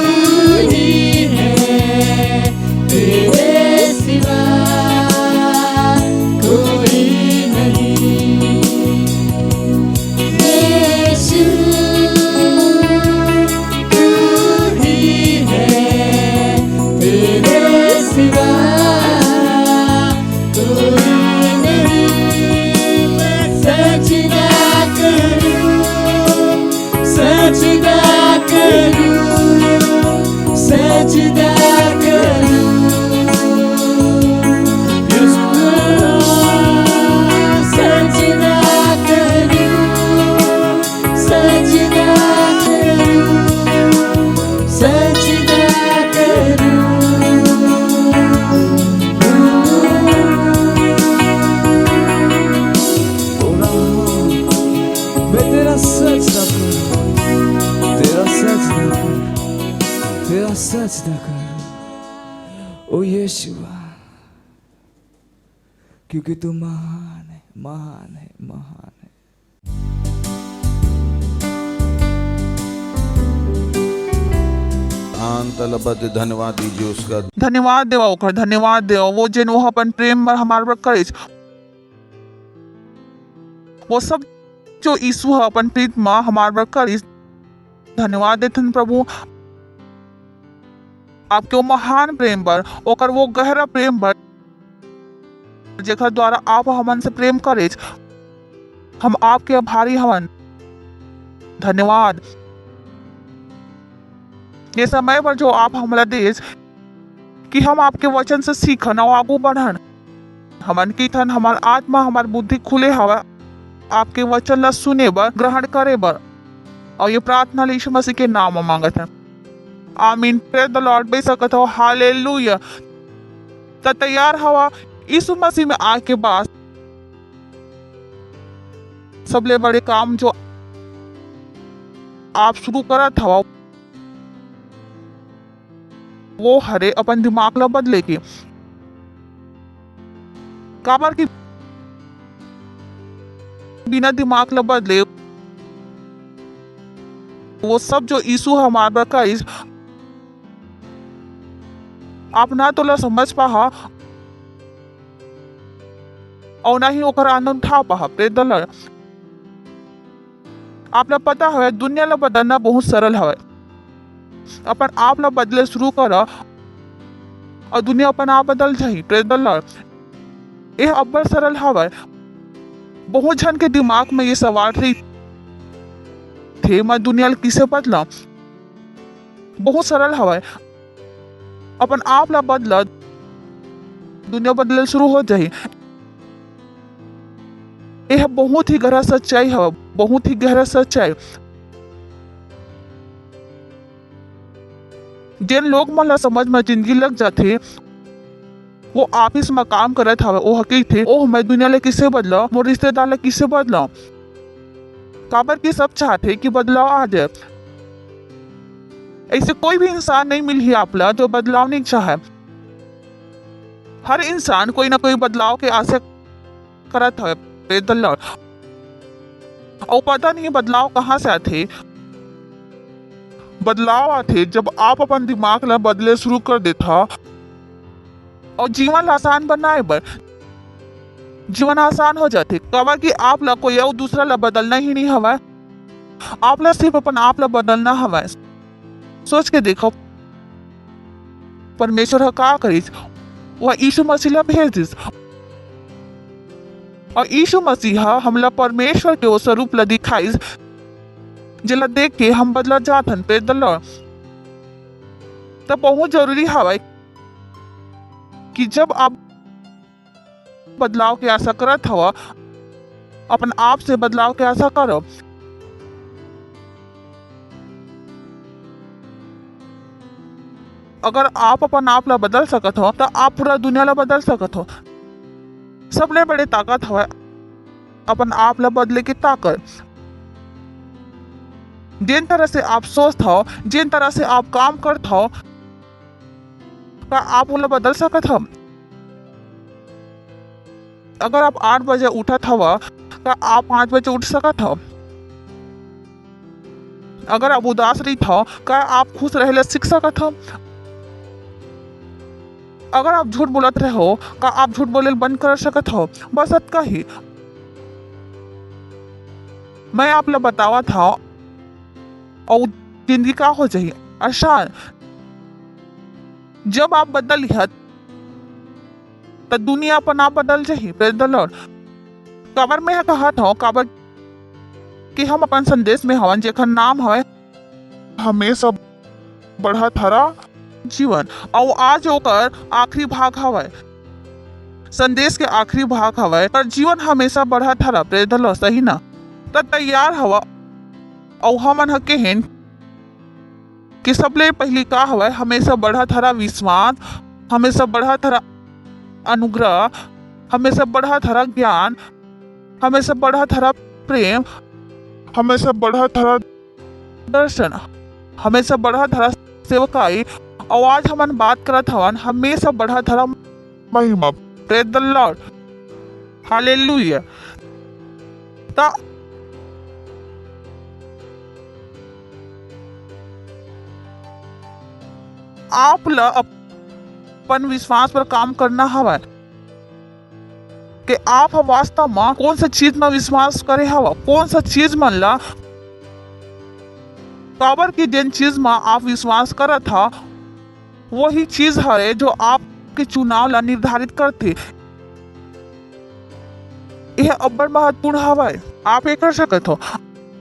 ही है, तेरे सिवा कोई नहीं। यीशु तू ही है, तेरे सिवा कोई नहीं। मैं सजदा करूं, सजदा करूं, सजदा करूं। यीशु सजदा करूं, सजदा करूं, सजदा करूं। मैं तेरा सजदा करूं, तेरा सजदा करूं, तेरा सजदा करूं। ओ यीशुआ, क्योंकि तू महान है, महान है, महान है। तलबत धन्यवाद दीजिए उसका। धन्यवाद देवा ओकर, धन्यवाद देवा वो जिन वो अपन प्रेम पर हमारे पर करे, वो सब जो यीशु है अपन प्रीत माँ हमारे पर करे। धन्यवाद देथन प्रभु आपके वो महान प्रेम पर, ओकर वो गहरा प्रेम पर जेकर द्वारा आप हमन से प्रेम करे। हम आपके आभारी हवन। धन्यवाद ये समय पर जो आप हमला देश कि हम आपके वचन से सीखन और आगू बढ़न। हमन की थन हमार आत्मा हमार बुद्धि खुले हवा आपके वचन ला सुने बर ग्रहण करे बर। और ये प्रार्थना यीशु मसीह के नाम में मांगत है। आमीन। Praise the Lord. बेसकत हो हालेलुया। त तैयार हवा यीशु मसीह में आके बाद सबले बड़े काम जो आप शुरू करत हवा वो हरे अपन दिमाग ला बदले की काबर की बिना दिमाग ला बदले वो सब जो यीशु हमारा कइस आप ना तो ला समझ पाहा और ना ही ओकर आनंद उठा पाहा। Praise the Lord. आप ला पता है दुनिया ला बदलना बहुत सरल है। अपन आप ला बदले शुरू करा और दुनिया अपन आप बदल जाही। Praise the Lord. यह अब्बड़ सरल हवा। बहुत जन के दिमाग में ये सवाल रही थे मैं दुनिया ला किसे बदला। बहुत सरल हवा। अपन आप ला बदला दुनिया बदले शुरू हो जाही। यह बहुत ही गहरा सच्चाई है। बहुत ही गहरा सच्चाई। जिन लोग मन ला समझ में जिंदगी लग जाते वो ऑफिस में काम करत हवे वो हकीकत थे ओह मैं दुनिया ले किसे बदला वो रिश्तेदार ले किसे बदला। काबर की सब चाहते कि बदलाव आ जाए। ऐसे कोई भी इंसान नहीं मिली आपला जो बदलाव नहीं चाहे। हर इंसान कोई ना कोई बदलाव के आशा करत है। Praise the Lord. और पता नहीं बदलाव कहाँ से आते। बदलाव आते जब आप अपन दिमाग ला बदले शुरू कर देता और जीवन आसान बनाए बर जीवन आसान हो जाते। कवर कि आप ला कोई और दूसरा ला बदलना ही नहीं हवा। आप ला सिर्फ अपन आप ला बदलना हवा। सोच के देखो परमेश्वर का करीज वह यीशु मसीह ला भेज दिस और यीशु मसीह हमला परमेश्वर के वो स्वरूप ला दिखाई जिला देख के हम बदला जाथन। Praise the Lord. तब बहुत जरूरी हवा कि जब आप बदलाव की आशा करत हवा अपन आप से बदलाव की आशा करो। अगर आप अपन आप ला बदल सकत हो तो आप पूरा दुनिया ला बदल सकत हो। सबले बड़े ताकत हवा अपन आप ला बदले की ताकत। जिन तरह से आप सोचते हो जिन तरह से आप काम करते हो क्या आप उला बदल सकत हो। अगर आप 8 बजे उठत हवा क्या आप 5 बजे उठ सकत हो। अगर आप उदास रही हो क्या आप खुश रहे सीख सकत हो। अगर आप झूठ बोलत रहे हो का आप झूठ बोले बंद कर सकत हो। बस अतका ही मैं आप ला बतावा था और जिंदगी का हो जाए आसान। जब आप बदल तो दुनिया अपन आप बदल जाही। Praise the Lord. कबर में कहा था कबर कि हम अपन संदेश में हवन जेकर नाम है हमेशा बढ़त हरा जीवन और आज ओकर आखिरी भाग हवा। संदेश के आखिरी भाग हवा पर जीवन हमेशा बढ़त हरा। Praise the Lord. सही ना तो तैयार हवा और हमन हके हैं कि सबले पहली का हवा हमेशा बढ़त हरा विश्वास हमेशा बढ़त हरा अनुग्रह हमेशा बढ़त हरा ज्ञान हमेशा बढ़त हरा प्रेम हमेशा बढ़त हरा दर्शन हमेशा बढ़त हरा सेवकाई। और आज हमन बात करत हवन हमेशा बढ़त हरा महिमा। Praise the Lord. हालेलुया। ता आप ला अपन विश्वास पर काम करना हवा कि आप वास्तव में कौन सा चीज में विश्वास करे हवा। कौन सा चीज मन ला काबर की जिन चीज में आप विश्वास करत था वही चीज है जो आपके चुनाव ला निर्धारित करते। यह अब्बड़ महत्वपूर्ण हवय। आप ये कर सकत हो,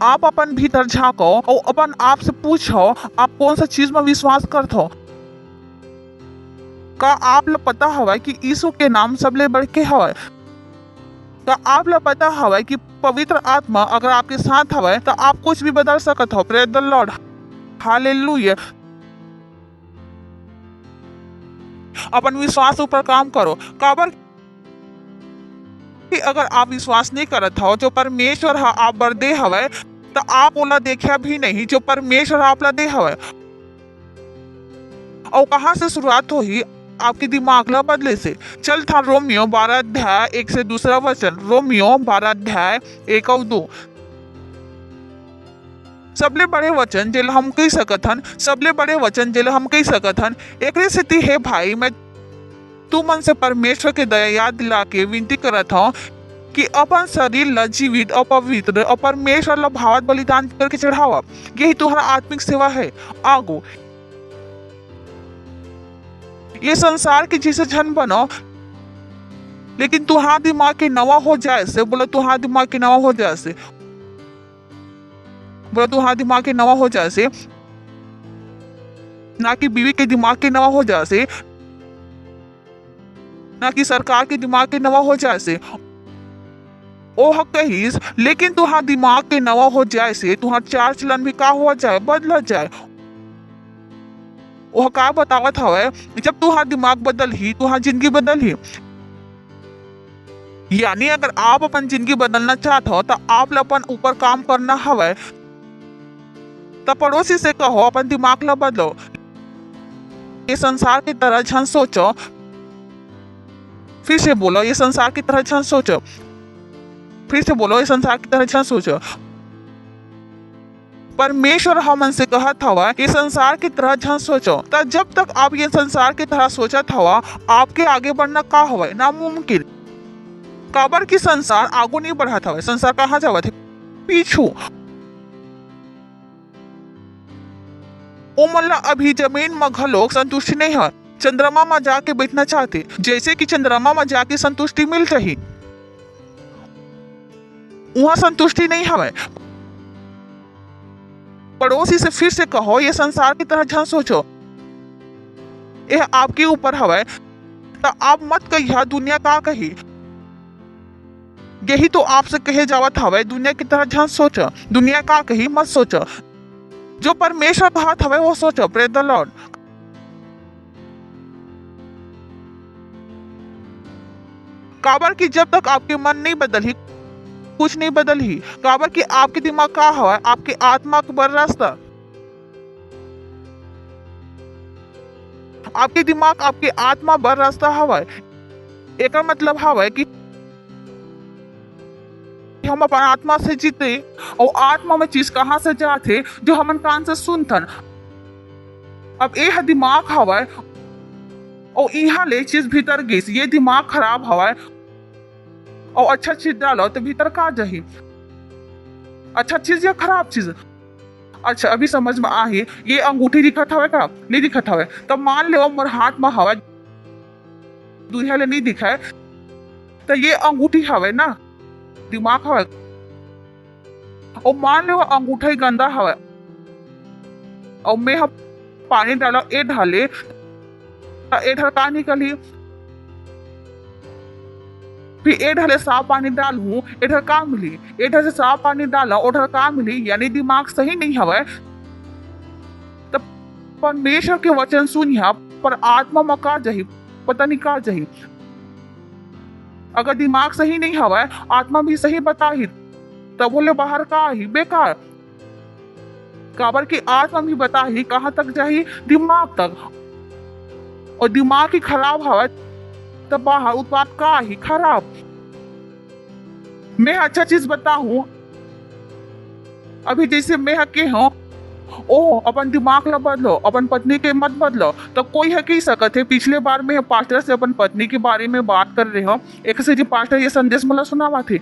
आप अपन भीतर झांको और अपन आप से पूछो आप कौन सा चीज में विश्वास करत हो। का आप ला पता हवय कि यीशु के नाम सबले बढ़ के हवय? का आप ला पता हवय कि पवित्र आत्मा अगर आपके साथ हवय तो आप कुछ भी बदल सकत हो। Praise the Lord, hallelujah. अपन विश्वास ऊपर काम करो। काबर कि अगर आप विश्वास नहीं करत हो जो परमेश्वर हा आप बर दे हवय तो आप ओला देखा भी नहीं जो परमेश्वर आप ला दे हवय। और कहाँ से शुरुआत होही? आपके दिमाग ला बदले से। चल था रोमियो 12 अध्याय 1 से 2 वचन। रोमियो 12 अध्याय 1 और 2। सबले बड़े वचन जेल हम कही सकत हन, सबले बड़े वचन जेल हम कही सकत हन। एकरे सेती हे भाई मैं तू मन से परमेश्वर के दया याद दिला के विनती करत हूँ कि अपन शरीर ला जीवित और पवित्र और परमेश्वर ला भावत बलिदान करके चढ़ावा। यही तुम्हारा आत्मिक सेवा है। आगो ये संसार के जैसे जन बनो, लेकिन तुम्हारा दिमाग के नवा हो जाए से। बोलो तुम्हारा दिमाग के नवा हो जाए से। बोलो तुम्हारा दिमाग के नवा हो जाए से, ना कि बीवी के दिमाग के नवा हो जाए से, ना कि सरकार के दिमाग के नवा हो जाए से। ओह कहीस, लेकिन तुम्हारा दिमाग के नवा हो जाए से तुम्हारा चाल चलन भी का हो जाए, बदल जाए। ओह का बतावत हवय, जब तुम्हारा दिमाग बदल ही तुम्हारी जिंदगी बदल ही। यानी अगर आप अपन जिंदगी बदलना चाहते हो तो आप अपन ऊपर काम करना हवय। तो पड़ोसी से कहो अपन दिमाग ला बदलो। ये संसार की तरह झन सोचो। फिर से बोलो, ये संसार की तरह झन सोचो। फिर से बोलो, ये संसार की तरह झन सोचो। परमेश्वर हमन से कहत हवा ये संसार की तरह झन सोचो। तो जब तक आप ये संसार की तरह सोचत हवा आपके आगे बढ़ना का हवा नामुमकिन। काबर की संसार आगू नहीं बढ़त हवा, संसार कहाँ जावत है? पीछू। ओ मल्ला अभी जमीन में घलोक संतुष्टि नहीं है। चंद्रमा में जाके बैठना चाहते, जैसे कि चंद्रमा में जाके संतुष्टि मिल रही, वहां संतुष्टि नहीं हवे। पड़ोसी से फिर से कहो ये संसार की तरह झन सोचो। यह आपके ऊपर हवे तो आप मत कहिए दुनिया का कही। यही तो आपसे कहे जावत हवे, दुनिया की तरह झन सोचो। दुनिया का कही मत सोचो, जो परमेश्वर कहत हवे वो सोचो। Praise the Lord. काबर की जब तक आपके मन नहीं बदल ही कुछ नहीं बदल ही। काबर की आपके दिमाग का हवा आपके आत्मा का बर रास्ता। आपके दिमाग आपके आत्मा बर रास्ता हवा। एक मतलब हवा कि हम अपन आत्मा से जीते और आत्मा में चीज कहां से जाते जो हमन कान से सुनथन। अब यह दिमाग हवा और यहाँ ले चीज भीतर गई। ये दिमाग खराब हवा और अच्छा चीज डालो तो भीतर का जाही। अच्छा चीज या खराब चीज? अच्छा अभी समझ में आई। ये अंगूठी दिखत हवे का? नहीं दिखत हवे। तब मान लो मोर हाथ में हवा दुनिया ले नहीं दिखाए तो ये अंगूठी हवे ना, दिमाग हवे। और मान लो अंगूठा गंदा हवे और मैं पानी डालो ए ढाले ए ढल का निकली। फिर ए ढले साफ पानी डालू इधर का मिली। इधर से साफ पानी डाला उधर का मिली। यानी दिमाग सही नहीं हवे। तब परमेश्वर के वचन सुनिया पर आत्मा में का जही, पता नहीं का जही। अगर दिमाग सही नहीं हवे आत्मा भी सही बता ही तब बोले बाहर का ही बेकार। काबर की आत्मा भी बता ही कहाँ तक जाही, दिमाग तक। और दिमाग ही खराब हवा तब बाहर उत्पाद का ही खराब। मैं अच्छा चीज बताऊं, अभी जैसे मैं के हूँ ओ अपन दिमाग ला बदलो, अपन पत्नी के मत बदलो। तो कोई है कह सकत है। पिछले बार मैं पास्टर से अपन पत्नी के बारे में बात कर रहे हो। एक से जी पास्टर ये संदेश मला सुनावा थे,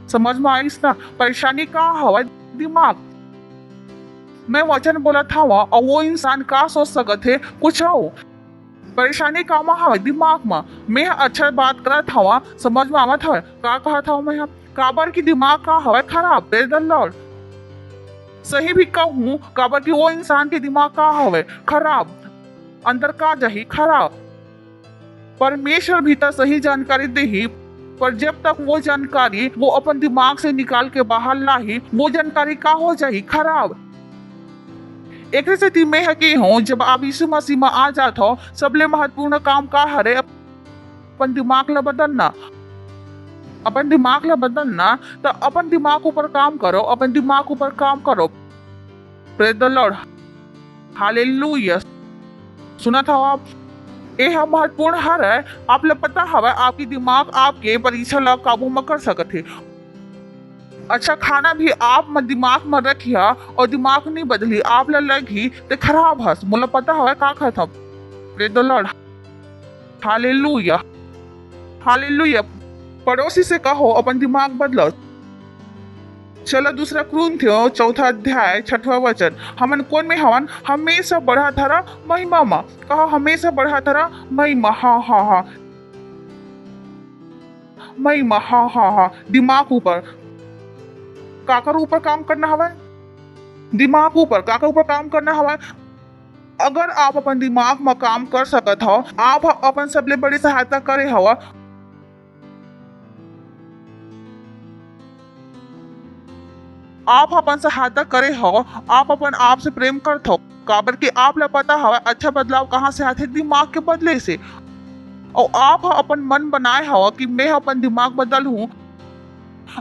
समझ में आई ना? परेशानी का हवा दिमाग। मैं वचन बोला था और वो इंसान का सोच सकत है कुछ हो परेशानी का हवे दिमाग में। मैं अच्छा बात करत हवा, समझ में आवत हवे का कहत हवा मैं? काबर की दिमाग का हवे खराब। Praise the Lord. सही भी कहूँ काबर की वो इंसान के दिमाग का हवे खराब, अंदर का जही खराब। परमेश्वर भी तो सही जानकारी देही, पर जब तक वो जानकारी वो अपन दिमाग से निकाल के बाहर लाही, वो जानकारी का हो जाही खराब। एक स्थिति में है कि हूँ जब आप यीशु मसीह में आ जात हो, सबले महत्वपूर्ण काम का हरे अपन दिमाग ला बदलना। अपन दिमाग ला बदलना तो अपन दिमाग ऊपर काम करो, अपन दिमाग ऊपर काम करो। Praise the Lord, hallelujah. सुना था आप? यह महत्वपूर्ण हर है। आप लोग पता हवा आपकी दिमाग आपके परीक्षा ला काबू में कर सकते। अच्छा खाना भी आप दिमाग में रखिया और दिमाग नहीं बदली आप लगी तो खराब हस। मुझे पता हवा का खाता। Praise the Lord, hallelujah hallelujah. पड़ोसी से कहो अपन दिमाग बदलो। चलो दूसरा कुरिन्थियों 4 अध्याय 6वां वचन। हमन कौन में हवन? हमेशा बढ़ा धरा महिमा में। कहो हमेशा बढ़ा धरा महिमा। हाँ हाँ हाँ महिमा। हाँ हाँ हाँ। दिमाग ऊपर काकर ऊपर काम करना हवा? दिमाग ऊपर काकर ऊपर काम करना हवा? अगर आप अपन दिमाग में काम कर सकत हो, आप अपन सबले बड़ी सहायता करे हवा। आप अपन सहायता करे हो, आप अपन आप से प्रेम करते हो। काबर के आप ला पता हवा अच्छा बदलाव कहाँ से आते? दिमाग के बदले से। और आप अपन मन बनाए हो कि मैं अपन दिमाग बदल हूँ,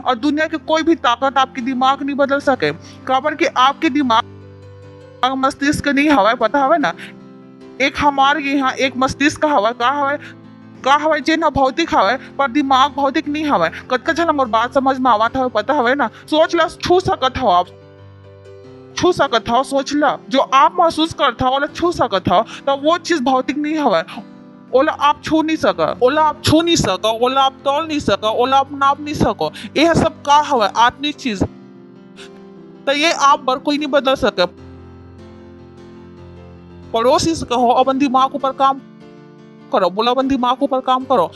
और दुनिया के कोई भी ताकत आपके दिमाग नहीं बदल सके। काबर के आपके दिमाग मस्तिष्क नहीं हवा, पता हवा ना? एक हमारे यहाँ एक मस्तिष्क हवा का हवा जे ना भौतिक हवा, पर दिमाग भौतिक नहीं हवा। कतका झन मोर बात समझ में आवत हवे, पता हवे ना? सोच ला, छू सकत हो आप, छू सकत हो। सोच ला जो आप महसूस करता हो ओला छू सकत हो, तो वो चीज भौतिक नहीं हवा। ओला आप छू नहीं सका, ओला आप छू नहीं सका, ओला आप तोल नहीं सका, ओला आप नाप नहीं सको। यह सब का हवा? आत्मिक चीज। तो ये आप बर कोई नहीं बदल सके। पड़ोसी से कहो अपन दिमाग ऊपर काम करो। बोला अपन दिमाग ऊपर काम करो।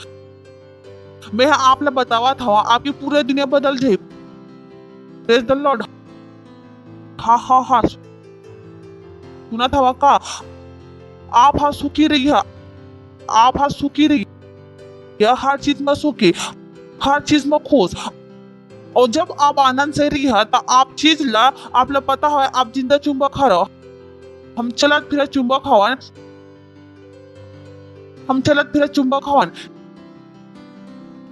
मैं आप ला बतावा था आपकी पूरे दुनिया बदल जाए। प्रेज द लॉर्ड, हाँ हाँ हाँ। सुना था का आप हाँ सुखी रही है, आप हाँ सुखी रही है, हर चीज में सुखी, हर चीज में खुश। और जब आप आनंद से रही है तो आप चीज ला आप ला पता है आप जिंदा चुंबक हरो। हम चलत फिर चुंबक हवन, हम चलत फिर चुंबक हवन।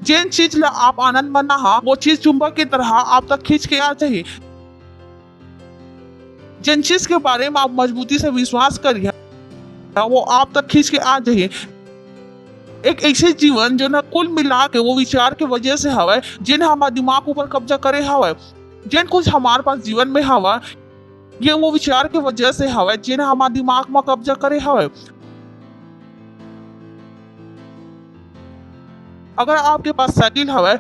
जिन चीज ला आप आनंद मना हा, वो चीज चुंबक की तरह आप तक खींच के आ जाए। जिन चीज के बारे में आप मजबूती से विश्वास करिए, वो आप तक खींच के आ जाए। एक ऐसे जीवन जो ना कुल मिला के वो विचार के वजह से हवा, जिन हमारे दिमाग ऊपर कब्जा करे हवा। जिन कुछ हमारे पास जीवन में हवा, ये वो विचार के वजह से हवा जिन हमारे दिमाग में कब्जा करे हवा। अगर आपके पास साइकिल हवा,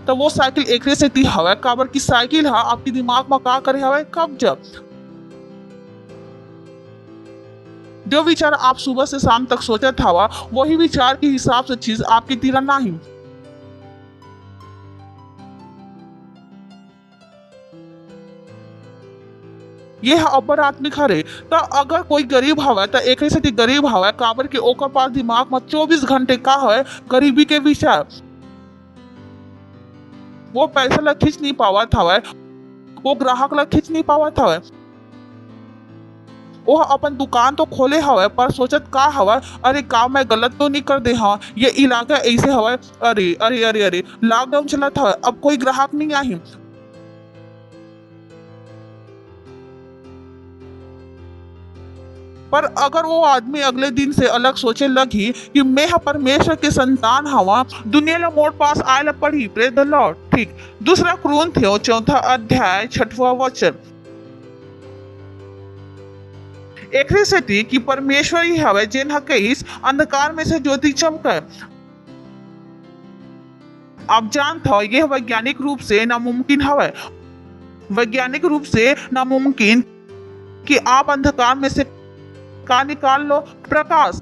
तो वो साइकिल एक से ती हवा। काबर की साइकिल हा आपके दिमाग में का करे हवा? कब्जा। जो विचार आप सुबह से शाम तक सोचत हवा, वही विचार के हिसाब से चीज आपकी तीरा नहीं। यह अपर आत्मिक हरे। तो अगर कोई गरीब हवा तो एक से गरीब हवा, काबर के ओकर पास दिमाग में 24 घंटे का है गरीबी के विचार। वो पैसा ला खींच नहीं पावत हवा, वो ग्राहक ला खींच नहीं पावत हवा। वो अपन दुकान तो खोले हवा, पर सोचत का हवा, अरे काम मैं गलत तो नहीं कर दे। हाँ ये इलाका ऐसे हवा, अरे अरे अरे अरे लॉकडाउन चला था, अब कोई ग्राहक नहीं आई। पर अगर वो आदमी अगले दिन से अलग सोचे लगी कि मैं परमेश्वर के संतान हवा, दुनिया ला मोड़ पास आए ला पढ़ी। Praise the Lord. ठीक। दूसरा कुरिन्थियों 4 अध्याय 6वां वचन। एक से कि परमेश्वर ही हवे जिन हकीस अंधकार में से ज्योति चमके। आप जानते हो यह वैज्ञानिक रूप से नामुमकिन हवे। वैज्ञानिक रूप से नामुमकिन कि आप अंधकार में से का निकाल लो? प्रकाश।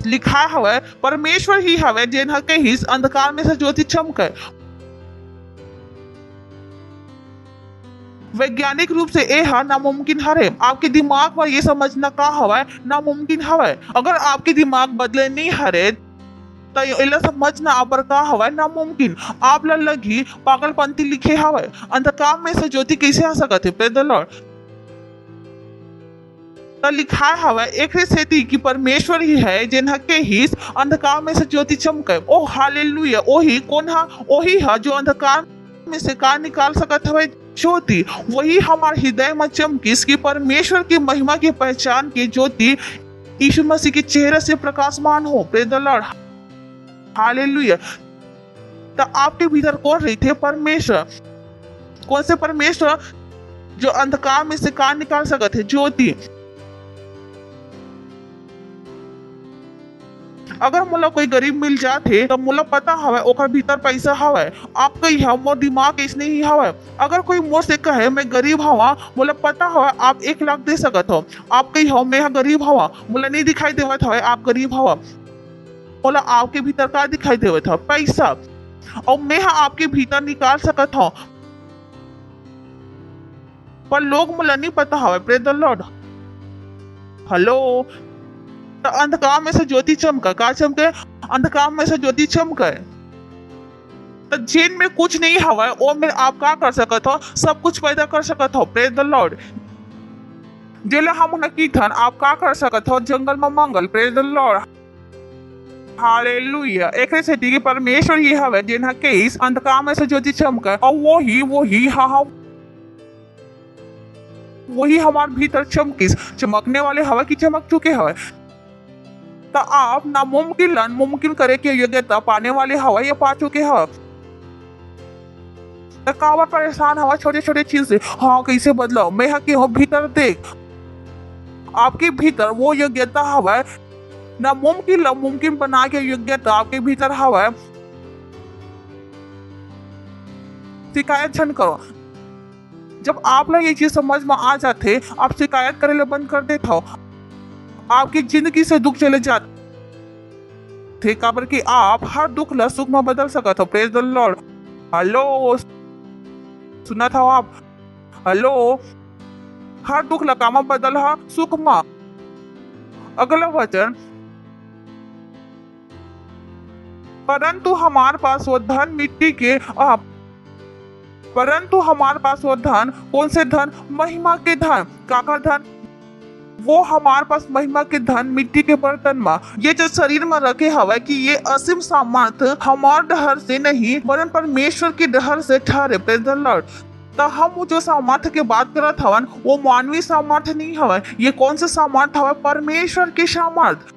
लिखा हवे परमेश्वर ही हवे जेन के हिस अंधकार में से ज्योति चमके। वैज्ञानिक रूप से यह नामुमकिन हरे। आपके दिमाग में ये समझना का हवे नामुमकिन हवे। अगर आपके दिमाग बदले नहीं हरे तो इला समझना आप का हवे नामुमकिन। आप लगी पागलपंती लिखे हवे। अंधकार में से ज्योति कैसे आ सकत है? Praise the Lord. तो लिखा हवे एक सेती कि परमेश्वर ही है जिन के हिस अंधकार में से ज्योति चमके। ओ हालेलुया। ओही कौन हा? ओही है जो अंधकार में से का निकाल सकत हवे ज्योति। वही हमारे हृदय में चमकिस कि परमेश्वर की महिमा की पहचान की ज्योति यीशु मसीह के चेहरे से प्रकाशमान हो। Praise the Lord. हालेलुया। तो आपके भीतर कौन रही थे? परमेश्वर। कौन से परमेश्वर? जो अंधकार में से का निकाल सकते थे ज्योति। अगर मुला कोई गरीब मिल जाते तो मुला पता हवे ओकर भीतर पैसा हवे। आप कही है मोर दिमाग इसने ही हवे। अगर कोई मोर से कहे मैं गरीब हवा, मुला पता हवे आप 1 लाख दे सकत हो। आप कही हो मैं गरीब हवा, मुला नहीं दिखाई देवत हवे आप गरीब हवा। बोला आपके भीतर का दिखाई देवत है? पैसा। और मैं आपके भीतर निकाल सकत हूँ पर लोग मुला नहीं पता हवे। Praise the Lord. हेलो। तो अंधकार में से ज्योति चमका। का चमके? अंधकार में से ज्योति चमके। तो जेन में कुछ नहीं हवा वो में आप का कर सकत हो? सब कुछ पैदा कर सकत हो। Praise the Lord. जेले हम की धन आप का कर सकत हो? जंगल में मंगल। Praise the Lord. हालेलुया। एक सेती की परमेश्वर ही हवे जिन के इस अंधकार में से ज्योति चमके। और वही हमारे भीतर चमकिस। चमकने वाले हवा की चमक चुके हवे। तो आप नामुमकिन मुमकिन करे की योग्यता पाने वाले हवा ये पा चुके हवा। तो काबर परेशान हवा छोटे छोटे चीज से? हाँ कैसे बदलाव? मैं के हो भीतर देख। आपके भीतर वो योग्यता हवा नामुमकिन मुमकिन बना के योग्यता आपके भीतर हवा। शिकायत छन करो। जब आप लोग ये चीज समझ में आ जाते आप शिकायत करे ले बंद कर देते हो। आपकी जिंदगी से दुख चले जाते काबर कि आप हर दुख ला सुख में बदल सकते हो। Praise the Lord. हेलो। सुना था आप? हेलो। हर दुख ला काम बदल हा सुख में। अगला वचन। परंतु हमारे पास वो धन मिट्टी के परंतु हमारे पास वो धन कौन से धन? महिमा के धन। काका धन? वो हमारे पास महिमा के धन मिट्टी के बर्तन में। ये जो शरीर में रखे हवा कि ये असीम सामर्थ हमारे डहर से नहीं वरन परमेश्वर की डहर से ठहरे। Praise the Lord. तो हम जो सामर्थ के बात करत हवन वो मानवीय सामर्थ नहीं हवा। ये कौन से सामर्थ हवा? परमेश्वर की सामर्थ।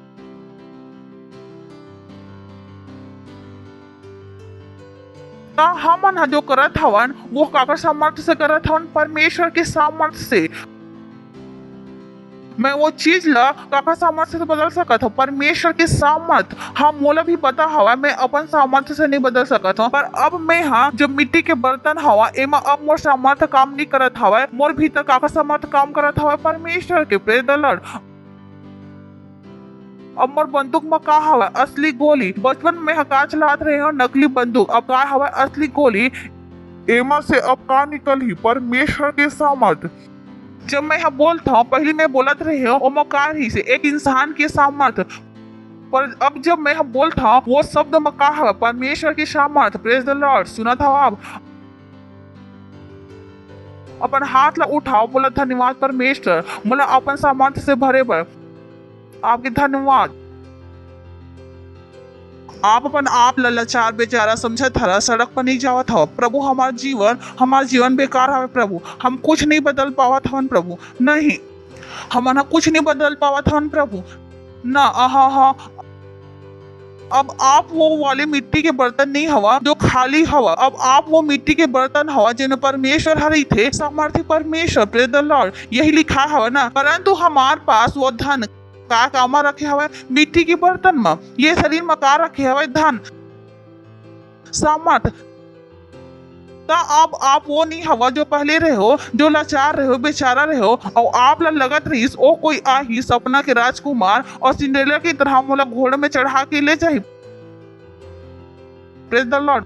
हम जो करत हवन वो काकर सामर्थ से करत हवन? परमेश्वर के सामर्थ से। मैं वो चीज ला काका सामर्थ्य से बदल सकत हूँ? परमेश्वर के सामर्थ। हम मोला भी पता हवा मैं अपन सामर्थ्य से नहीं बदल सकत हूँ। पर अब मैं जो मिट्टी के बर्तन हवा एमा अब मोर सामर्थ्य काम नहीं करत हवा। मोर भीतर काका सामर्थ्य काम करत हवा? परमेश्वर के। Praise the Lord. अब मोर बंदूक में का हवा? असली गोली। बचपन में का चलात रहे हो नकली बंदूक, अब का हवा? असली गोली। एमा से अब का निकल ही? परमेश्वर के सामर्थ। जब मैं बोलता हूँ पहले मैं बोलत रही हूँ वो मकार ही से एक इंसान के सामर्थ। पर अब जब मैं बोलता हूँ वो शब्द मका है परमेश्वर की सामर्थ। Praise the Lord. सुना था आप? अपन हाथ ला उठाओ, बोला धन्यवाद परमेश्वर, बोला अपन सामर्थ्य से भरे पर आपके धन्यवाद। आप अपन आप लाचार बेचारा समझा था, सड़क पर नहीं जावत हो प्रभु। हमारा जीवन बेकार है प्रभु। हम कुछ नहीं बदल पावत हवन प्रभु। नहीं, हमारा कुछ नहीं बदल पावत हवन प्रभु ना। हाँ। अब आप वो वाले मिट्टी के बर्तन नहीं हवा जो खाली हवा। अब आप वो मिट्टी के बर्तन हवा जिन्हें परमेश्वर हरी थे, सामर्थ्य परमेश्वर। Praise the Lord. यही लिखा हवा ना, परंतु हमारे पास वो धन का कामा रखे हवा मिट्टी के बर्तन में। ये शरीर में का रखे हवा? धन, सामर्थ। तो आप वो नहीं हवा जो पहले रहे हो, जो लाचार रहे हो, बेचारा रहे हो, और आप ला लगत रहीस ओ कोई आही सपना के राजकुमार और सिंड्रेला की तरह मोला घोड़े में चढ़ा के ले जाही। Praise the Lord,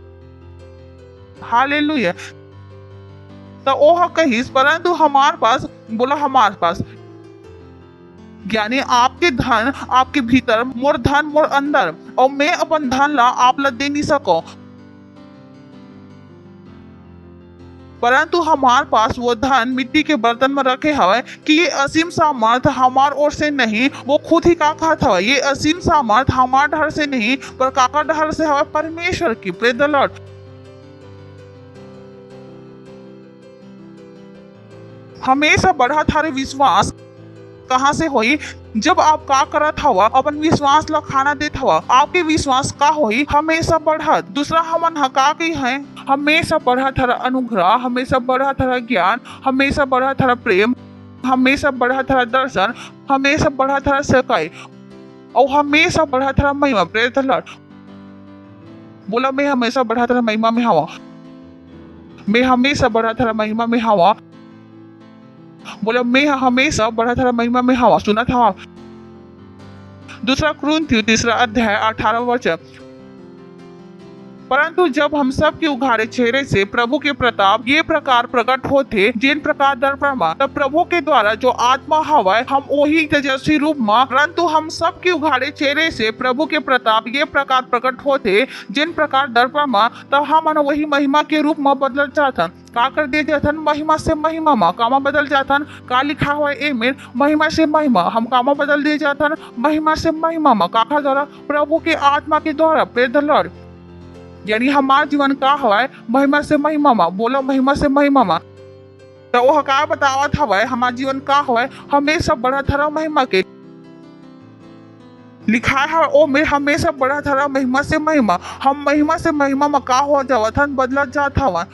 hallelujah. तो ओह कहीस परंतु हमार पास, बोला हमार पास, यानी आपके धन आपके भीतर, मोर धन मोर अंदर, और मैं अपन धन ला आप ला दे नहीं सको, परंतु हमार पास वो धन मिट्टी के बर्तन में रखे हवे कि ये असीम सामर्थ हमार ओर से नहीं, वो खुद ही का कहत हवे, ये असीम सामर्थ हमार ढर से नहीं पर काका ढर से हवे, परमेश्वर की। Praise the Lord. हमेशा बढ़ा थारे विश्वास कहाँ से होई? जब आप का करत हवा, अपन विश्वास ला खाना देत हवा, आपके विश्वास का होई? हमेशा बढ़त। दूसरा हमन हका की है, हमेशा बढ़ा थारा अनुग्रह, हमेशा बढ़ा थारा ज्ञान, हमेशा बढ़ा थारा प्रेम, हमेशा बढ़ा थारा दर्शन, हमेशा बढ़ा थारा सेवकाई, और हमेशा बढ़ा थारा महिमा। Praise the Lord. बोला मैं हमेशा बढ़ा थारा महिमा में हवा, मैं हमेशा बढ़ा थारा महिमा में हवा, बोला मैं हमेशा बढ़ा थारा महिमा में हवा। सुना था दूसरा कुरिन्थियों 3 अध्याय 18 वचन। परंतु जब हम सब के उघाड़े चेहरे से प्रभु के प्रताप ये प्रकार प्रकट होते, जिन प्रकार दर्पण में, तब प्रभु के द्वारा जो आत्मा हवा हम वही तेजस्वी रूप में, परंतु हम सब के उघाड़े चेहरे से प्रभु के प्रताप ये प्रकार प्रकट होते, जिन प्रकार दर्पण में, तब हम वही महिमा के रूप में बदल जाथन। का कर दे जाथन? महिमा से महिमा में। कामा बदल जाथन? का लिखा हुआ ए में महिमा से महिमा, हम कामा बदल दे जाथन? महिमा से महिमा में। काका द्वारा? प्रभु के आत्मा के द्वारा। Praise the Lord. यानी हमारा जीवन का हवा महिमा से महिमा में। बोलो महिमा से महिमा में। तो वो का बतावत हवा हमारा जीवन का हवा हमेशा बढ़ा थारा महिमा के। लिखा है ओ में हमेशा बढ़ा थारा महिमा से महिमा। हम महिमा से महिमा में का हो जावत हन, बदला जात हवा,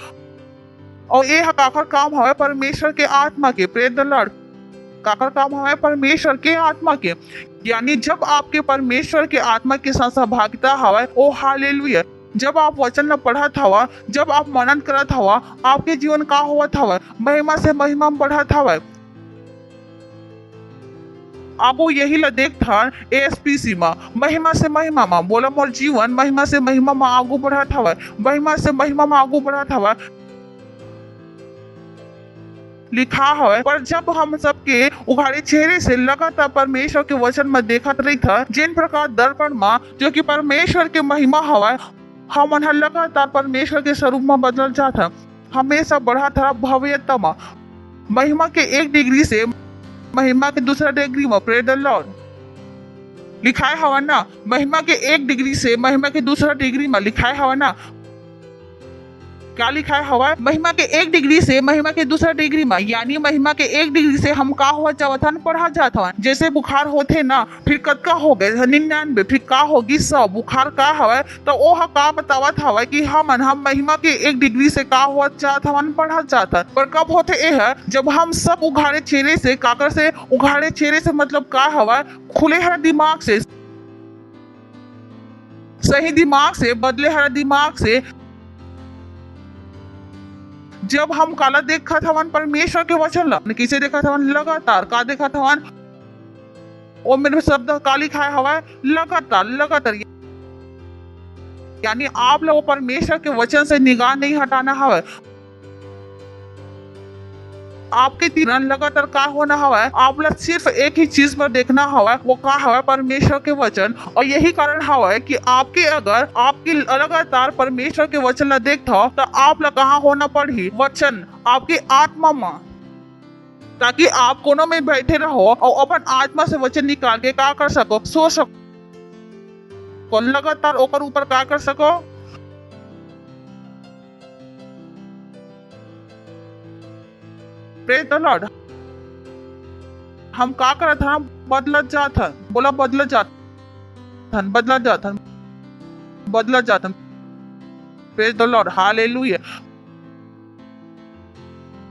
और ये काकर काम हवा परमेश्वर के आत्मा के। Praise the Lord. काकर काम हवा परमेश्वर के आत्मा के। यानी जब आपके परमेश्वर के आत्मा के साथ सहभागिता हवा, ओ हालेलुया, जब आप वचन न पढ़त हवा, जब आप मनन करत हवा, आपके जीवन का होवत हवा? महिमा से महिमा में बढ़त हवा। आपको यही ला देख था ASPC में महिमा से महिमा में। बोला मोर जीवन महिमा से महिमा में आगू बढ़त हवा, महिमा से महिमा में आगू बढ़त हवा। लिखा है पर जब हम सबके उघाड़े चेहरे से लगातार परमेश्वर के वचन में देखत रही था, जिन प्रकार दर्पण में जो कि परमेश्वर के महिमा हवा, हम लगातार परमेश्वर के स्वरूप में बदल जाता, हमेशा बढ़ा था भव्यता में। महिमा के एक डिग्री से महिमा के दूसरा डिग्री में। Praise the Lord. लिखा है हवा ना, महिमा के एक डिग्री से महिमा के दूसरा डिग्री में। लिखा है हवा ना, क्या लिखा है हवा? महिमा के एक डिग्री से महिमा के दूसरा डिग्री में। यानी महिमा के एक डिग्री से हम का हुआ जावथन पढ़ा जाता। जैसे बुखार होते ना, फिर कतका हो गए 99, फिर का होगी 100। बुखार का हवा तो ओह का बतावत हवा कि हम महिमा के एक डिग्री से का हुआ जात हवन पढ़ा जाता। पर कब होते ये है? जब हम सब उघाड़े चेहरे से, काकर से उघाड़े चेहरे से मतलब का हवा? खुले हर दिमाग से, सही दिमाग से, बदले हर दिमाग से, जब हम काला देखा था परमेश्वर के वचन ला, किसे देखा था? लगातार। का देखा था? ओ मेरे शब्द का लिखा है हवा लगातार लगातार। यानी आप लोग परमेश्वर के वचन से निगाह नहीं हटाना हवा। आपके तीरन लगातार का होना हवा, आप लोग सिर्फ एक ही चीज पर देखना हवा, वो का हवा? परमेश्वर के वचन। और यही कारण हवा है कि आपके अगर आपकी लगातार परमेश्वर के वचन ला देखता हो, तो आप लोग कहाँ होना पड़ी? वचन आपकी आत्मा में, ताकि आप कोनों में बैठे रहो और अपन आत्मा से वचन निकाल के का कर सको? सो सको, लगातार ओकर ऊपर का कर सको? Praise the Lord. हम का करत था? बदलत जात हन। बोला बदलत जात हन, बदलत जात हन, बदलत जात हन। Praise the Lord. हालेलुया।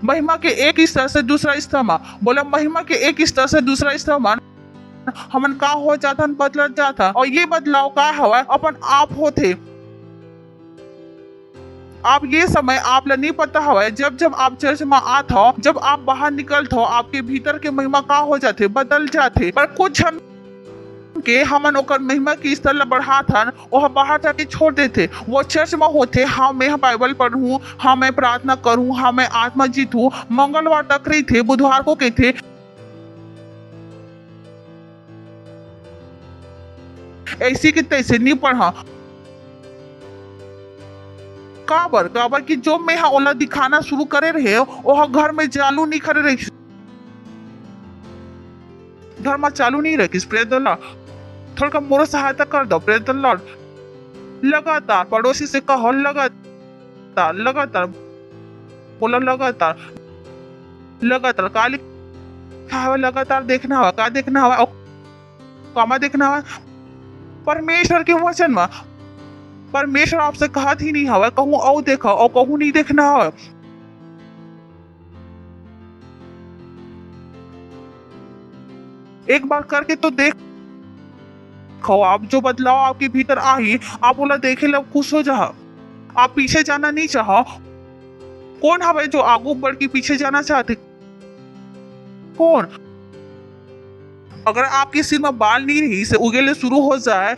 महिमा के एक स्तर से दूसरा स्तर में। बोला महिमा के एक स्तर से दूसरा स्तर में हमन का हो जाता, बदलत जाता। और ये बदलाव का हवा? अपन आप होते। आप ये समय आप ला नहीं पता हवे, जब जब आप चर्च में आत हो, जब आप बाहर निकलत हो, आपके भीतर के महिमा का हो जाते, बदल जाते। पर कुछ हम के हमन ओकर महिमा की स्तर ला बढ़ात हन, वह बाहर जाके छोड़ देते। वो चर्च में होते, हाँ मैं बाइबल पढ़ूं, हाँ मैं प्रार्थना करूं, हाँ मैं आत्मा जीतूं, मंगलवार तक रही थे, बुधवार को कहते ऐसी की तैसे नहीं पढ़ा। काबर की जो मैं ओला दिखाना शुरू करे रहे, वह घर में चालू नहीं करे रही, घर में चालू नहीं रही। Praise the Lord. थोड़ा मोरो सहायता कर दो। Praise the Lord. लगातार पड़ोसी से कहो, लगातार लगातार बोला, लगातार लगातार काली लगातार देखना हुआ, का देखना हुआ, कामा देखना हुआ परमेश्वर के वचन में। परमेश्वर आपसे कहत ही नहीं हवा कहूँ औ देखो और कहूँ नहीं देखना हवा। एक बार करके तो देखो, आप जो बदलाव आपके भीतर आई, आप बोला देखे लो, खुश हो जा। आप पीछे जाना नहीं चाहो। कौन हवे जो आगू बढ़ के पीछे जाना चाहते? कौन? अगर आपके सिर में बाल नहीं रही से उगेले शुरू हो जाए,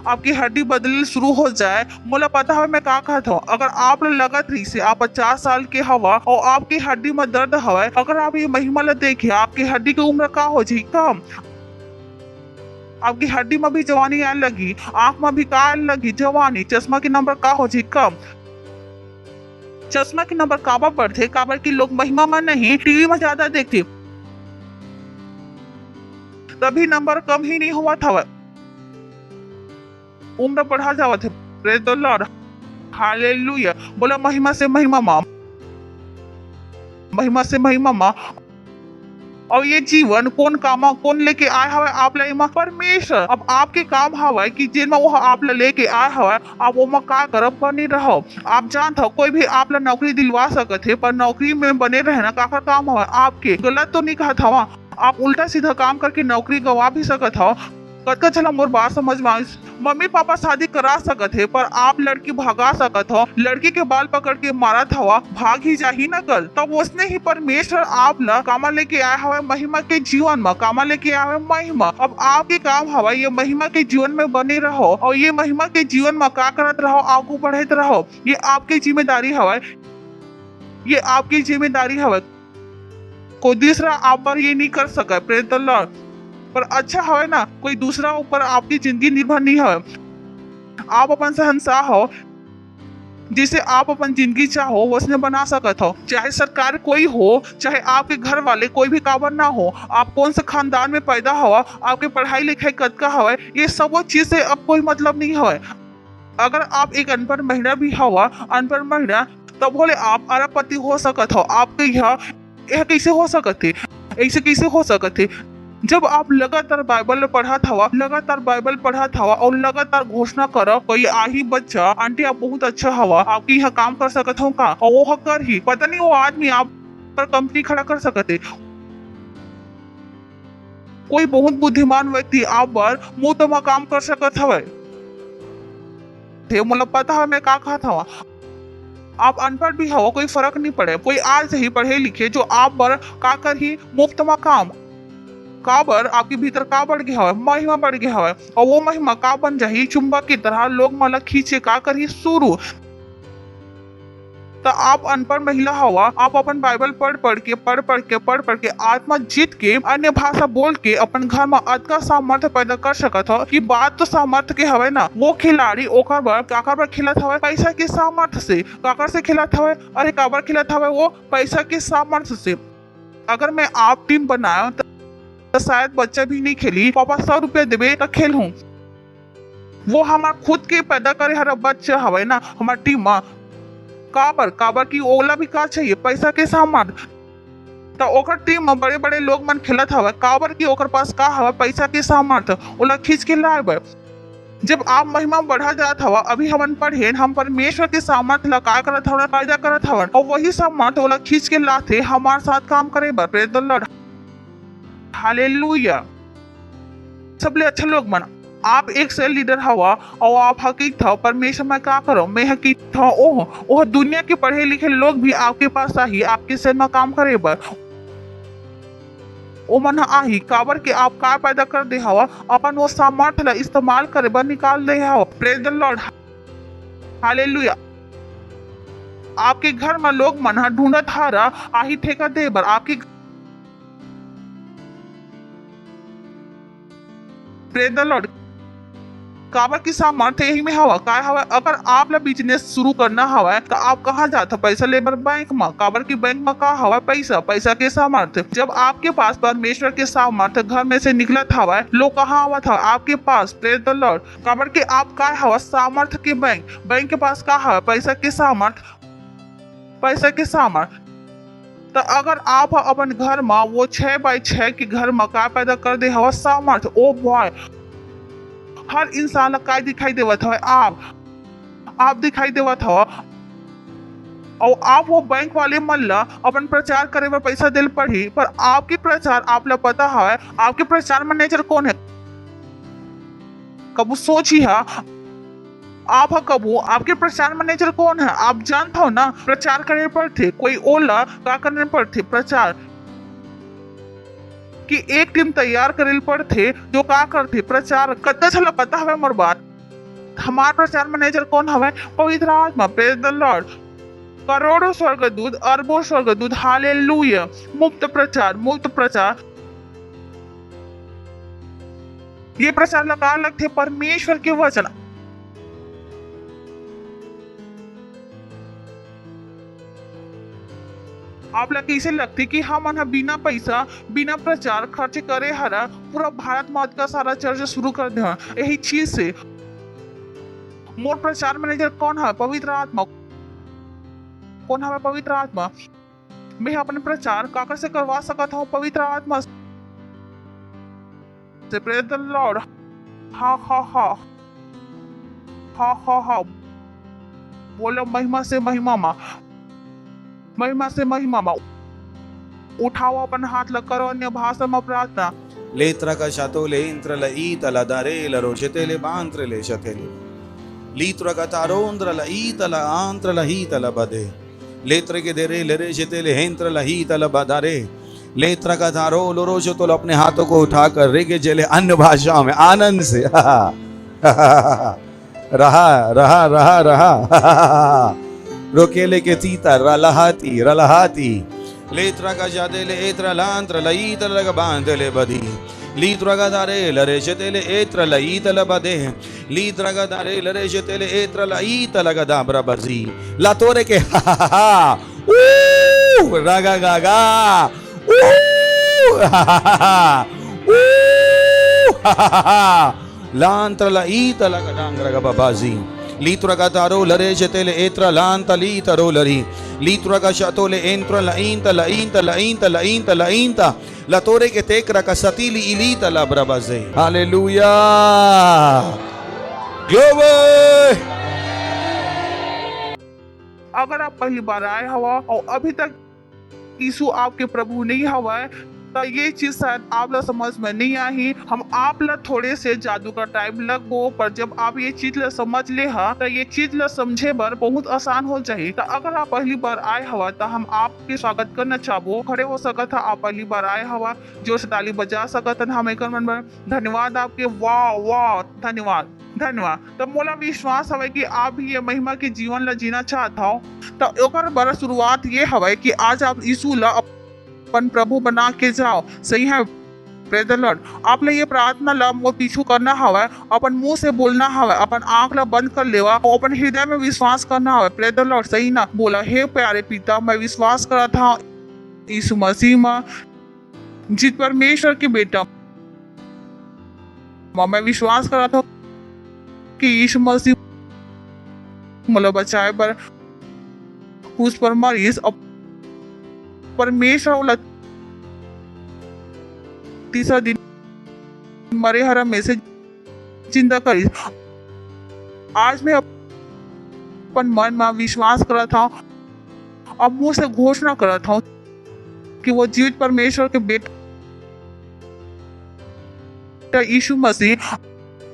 आपकी हड्डी बदलने शुरू हो जाए, मुझे पता है मैं क्या कहता हूँ। अगर आप लगत रही से आप 50 साल के हवा और आपकी हड्डी में दर्द हवा, अगर आप ये महिमा ला देखिए, आपकी हड्डी की उम्र का हो जी कम, आपकी हड्डी में भी जवानी आने लगी, आंख में भी का आने लगी जवानी, चश्मा की नंबर का हो जी कम। चश्मा की नंबर काबा बढ़ते, काबर की लोग महिमा में नहीं टीवी में ज्यादा देखते, तभी नंबर कम ही नहीं हुआ था, उम्र बढ़ा जावा थे। Praise the Lord. हालेलुया। बोला महिमा से महिमा माँ, महिमा से महिमा माँ। और ये जीवन कौन कामा कौन लेके आया हवा आप ला माँ? परमेश्वर। अब आपके काम हवा कि जिन में वो आप ला लेके आया हवा, आप वो में का करब बनी रहो। आप जानते हो कोई भी आप ला नौकरी दिलवा सकते, पर नौकरी में बने रहना का काम हवा आपके। गलत तो नहीं कहा था, आप उल्टा सीधा काम करके नौकरी गवा भी सकत हो। कतका चला मोर बात समझ में आई। मम्मी पापा शादी करा सकत है, पर आप लड़की भगा सकत हो। लड़की के बाल पकड़ के मारत हवा, भाग ही जा ही न कल। तब उसने ही परमेश्वर आप ला कामा लेके आया हवा महिमा के जीवन में, कामा लेके आया हवा महिमा। अब आपके काम हवा ये महिमा के जीवन में बने रहो, और ये महिमा के जीवन में का करत रहो, आगू बढ़ते रहो। ये आपकी जिम्मेदारी हवा, ये आपकी जिम्मेदारी हवा। कोई दूसरा आप पर ये नहीं कर सका। Praise the Lord. पर अच्छा है ना, कोई दूसरा ऊपर आपकी जिंदगी निर्भर नहीं है। आप अपन शहंशाह हो, जिसे आप अपन जिंदगी चाहो उसने बना सकत हो। चाहे सरकार कोई हो, चाहे आपके घर वाले कोई भी काबर ना हो, आप कौन से खानदान में पैदा हुआ, आपके पढ़ाई लिखाई कतका हवा, ये सब वो चीज से अब कोई मतलब नहीं है। अगर आप एक अनपढ़ महिला भी हवा, अनपढ़ महिला, तब बोले आप अरबपति हो सकत हो। आपके यह कैसे हो सकते, ऐसे कैसे हो सकते? जब आप लगातार बाइबल पढ़ा था, लगातार बाइबल पढ़ा था और लगातार घोषणा करो कोई आही बच्चा, आंटी आप बहुत अच्छा हवा, आपकी यहाँ काम कर सकत हो का, और वो कर ही पता नहीं वो आदमी आप पर कंपनी खड़ा कर सकते। कोई बहुत बुद्धिमान व्यक्ति आप पर मुंह तमा काम कर सकत हवे। मतलब पता है मैं का कहा था। आप अनपढ़ भी हो, कोई फर्क नहीं पड़े। कोई आज ही पढ़े लिखे जो आप पर का कर ही मुफ्त में काम काबर आपके भीतर का बढ़ गया है, महिमा बढ़ गया है, और वो महिमा का बन जाही चुंबक की तरह लोग मला खींचे का करी शुरू। तो आप अनपढ़ महिला हवा, आप अपन बाइबल पढ़ के आत्मा जीत के अन्य भाषा बोल के अपन घर में अतका सामर्थ्य पैदा कर सकत हो कि बात तो सामर्थ्य के हवे ना। वो खिलाड़ी ओकर बर काकर बर खेलत हवे, पैसा के सामर्थ्य से। काकर से खेलत हवे? अरे काबर खेलत हवे? वो पैसा के सामर्थ्य से। अगर मैं आप टीम बनाया तो शायद बच्चा भी नहीं खेली, पापा 100 रुपया देवे तो खेल हूँ। वो हमार खुद के पैदा करे हर बच्चा हवे ना हमार टीम में। काबर की ओला भी का चाहिए, पैसा के सामर्थ्य। तो ओकर टीम में बड़े बड़े लोग मन खेलत हवे, काबर की ओकर पास का हवे, पैसा के सामर्थ्य, ओला खींच के लाए। जब आप महिमा बढ़ा जात हवा, अभी हमन पढ़े हम परमेश्वर के सामर्थ्य ला का करत हवन, पैदा करत हवन, और वही सामर्थ्य ओला खींच के लाते हमारे साथ काम करे बर। Praise the Lord. हालेलुया। सबले अच्छा लोग मन आप एक सेल लीडर हवा और आप हकीक था परमेश्वर मैं क्या करो मैं हकीक था ओह दुनिया के पढ़े लिखे लोग भी आपके पास आही आपके सेल में काम करे बर ओ मन आही काबर के आप का पैदा कर दे हवा अपन वो सामर्थ्य ला इस्तेमाल करे बर निकाल दे हवा प्रेज द लॉर्ड हालेलुया। आपके घर में लोग मन ढूंढत हारा आही ठेका दे बर आपके प्रेज द लॉर्ड काबर की सामर्थ्य यही में हवा काय हवा अगर आप ला बिजनेस शुरू करना हवा तो आप कहाँ जाता पैसा लेबर बैंक में काबर की बैंक में का हवा पैसा के सामर्थ्य जब आपके पास परमेश्वर के सामर्थ्य घर में से निकलत हवा लोग कहाँ आवा था आपके पास प्रेज द लॉर्ड काबर की आप का हवा सामर्थ्य के बैंक के पास का हवा पैसा के सामर्थ्य तो अगर आप अपन घर में वो 6x6 के घर में का पैदा कर दे हवा सामर्थ्य ओ बॉय हर इंसान का दिखाई देवत है आप दिखाई देवत हो और आप वो बैंक वाले मन ला अपन प्रचार करे में पैसा दिल पड़ी पर आपकी प्रचार आप ला पता है आपके प्रचार मैनेजर कौन है कबू सोची है आप कबू आपके प्रचार मैनेजर कौन है आप जानते हो ना प्रचार करने पर थे कोई ओला क्या करने पर थे प्रचार कि एक टीम तैयार करे पर थे जो का करते प्रचार कत्ता छला पता हवे मोर बात हमार प्रचार मैनेजर कौन हवे पवित्र आत्मा प्रेज द लॉर्ड करोड़ों स्वर्गदूत अरबों स्वर्गदूत हालेलुया मुक्त प्रचार ये प्रचार लगा अलग थे परमेश्वर के वचन आप लोग कैसे लगते कि हम बिना पैसा बिना प्रचार खर्च करे हरा पूरा भारत में का सारा चर्च शुरू कर दे यही चीज से मोर प्रचार मैनेजर कौन है पवित्र आत्मा मैं अपने प्रचार काकर से करवा सकता हूँ पवित्र आत्मा से प्रेज द लॉर्ड हा बोलो महिमा से महिमा मा उठाओ अपन हाथ लग करो अन्य भाषा में प्रार्थना लेत्र का शातो ले इंत्र ल ईत ल दारे ल रोशते ले बांत्र ले शतेले लीत्र का तारोंद्र ल ईत ल आंत्र ल हीत ल बदे लेत्र के देरे लरे शते ले हेंत्र ल हीत ल बदारे लेत्र का तारो लोरोशो तो अपने हाथों को उठाकर रेगे जले अन्य भाषाओं में आनंद से रहा रोकेले के तीता रलहाती लेत्रा का जादे ले एत्र लांत्र लईत लग बांध ले बदी लीत्रा का दारे लरे शते ले एत्र लईत ल बदे लीत्रा का दारे लरे शते ले एत्र लईत लग दाबरा बजी लातोरे के रागा गागा लांत्र लईत लग डांगरा बाबाजी लीत्र का तारो लरे शतेले एत्र लांत लीतरो लरी लीत्र का शतोले एंत्र लाइंत लतोरे के तेकरा का सतीली इलीत लब्रबजे हालेलुया ग्लोरी। अगर आप पहली बार आए हवा और अभी तक यीशु आपके प्रभु नहीं हवा तो ये चीज शायद आप लोग समझ में नहीं आई हम आप लोग थोड़े से जादू का टाइम लगो पर जब आप ये चीज ला समझ ले हा तो ये चीज ला समझे बर बहुत आसान हो जाए तो अगर आप पहली बार आए हवा तो हम आपके स्वागत करना चाहो खड़े हो सकत है आप पहली बार आए हवा जोर से ताली बजा सकत है हम एक धन्यवाद आपके वाह धन्यवाद तो मोला विश्वास हवे कि आप भी ये महिमा के जीवन ला जीना चाहता हो तो एक बार शुरुआत ये हवे कि आज आप यीशु ला अपन प्रभु बना के जाओ सही है प्रेज द लॉर्ड आप ले ये प्रार्थना ला मोर पीछू करना हवे अपन मुंह से बोलना हवे अपन आंख ला बंद कर लेवा और अपन हृदय में विश्वास करना हवे प्रेज द लॉर्ड सही ना बोला हे प्यारे पिता मैं विश्वास करा था यीशु मसीह में जित परमेश्वर के बेटा मैं विश्वास करा था कि यीशु मसीह मला बचाए पर उस पर मरीज परमेश्वर तीसरा दिन मरे हरा में से जिंदा करी आज मैं अपन मन में विश्वास करा था अब मुंह से घोषणा करा था कि वो जीवित परमेश्वर के बेटा यीशु मसीह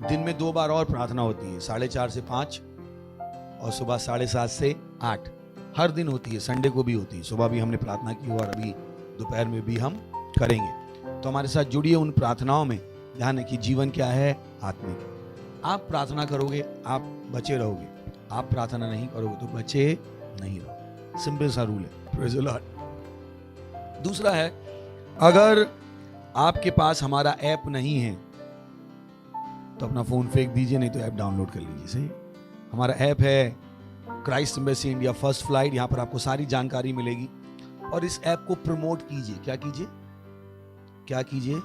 दिन में 2 बार और प्रार्थना होती है, 4:30 से 5 और सुबह 7:30 से 8। हर दिन होती है, संडे को भी होती है। सुबह भी हमने प्रार्थना की और अभी दोपहर में भी हम करेंगे। तो हमारे साथ जुड़िए उन प्रार्थनाओं में। ध्यान है कि जीवन क्या है, आत्मिक। आप प्रार्थना करोगे आप बचे रहोगे, आप प्रार्थना नहीं करोगे तो बचे नहीं रहोगे। सिंपल सा रूल है। Praise the Lord. दूसरा है, अगर आपके पास हमारा ऐप नहीं है तो अपना फोन फेंक दीजिए, नहीं तो ऐप डाउनलोड कर लीजिए। सही, हमारा ऐप है Christ embassy India first flight. यहाँ पर आपको सारी जानकारी मिलेगी और इस ऐप को प्रमोट कीजिए। क्या कीजिए? क्या कीजिए?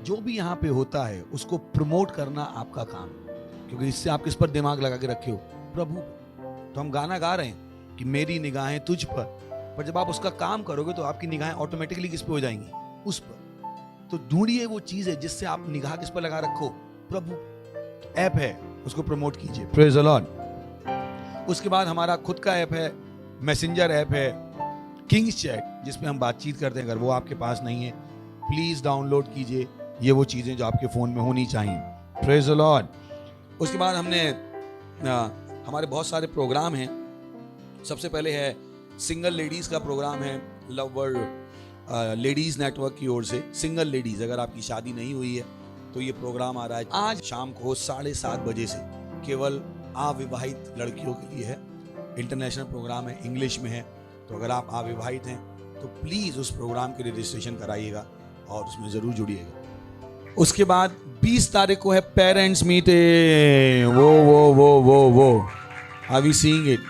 जो भी यहाँ पे होता है उसको प्रमोट करना आपका काम है, क्योंकि इससे आप किस पर दिमाग लगा के रखे हो? प्रभु। तो हम गाना गा रहे हैं कि मेरी निगाहें तुझ पर जब आप उसका काम करोगे तो आपकी निगाहें ऑटोमेटिकली किस पे हो जाएंगी? उस पर। तो ढूंढिए वो चीज है जिससे आप निगाह किस पर लगा रखो? प्रभु। ऐप है, उसको प्रमोट कीजिए। Praise the Lord. उसके बाद हमारा खुद का ऐप है, मैसेंजर ऐप है, किंग्स चैट, जिसमें हम बातचीत करते हैं। अगर वो आपके पास नहीं है प्लीज डाउनलोड कीजिए। ये वो चीजें जो आपके फोन में होनी चाहिए। Praise the Lord. उसके बाद हमने हमारे बहुत सारे प्रोग्राम हैं। सबसे पहले है सिंगल लेडीज का प्रोग्राम है, लव वर्ड लेडीज नेटवर्क की ओर से। सिंगल लेडीज, अगर आपकी शादी नहीं हुई है तो ये प्रोग्राम आ रहा है आज शाम को 7:30 बजे से। केवल अविवाहित लड़कियों के लिए है। इंटरनेशनल प्रोग्राम है, इंग्लिश में है। तो अगर आप अविवाहित हैं तो प्लीज उस प्रोग्राम के लिए रजिस्ट्रेशन कराइएगा और उसमें जरूर जुड़िएगा। उसके बाद 20 तारीख को है पेरेंट्स मीटिंग। वो आर वी सीइंग इट।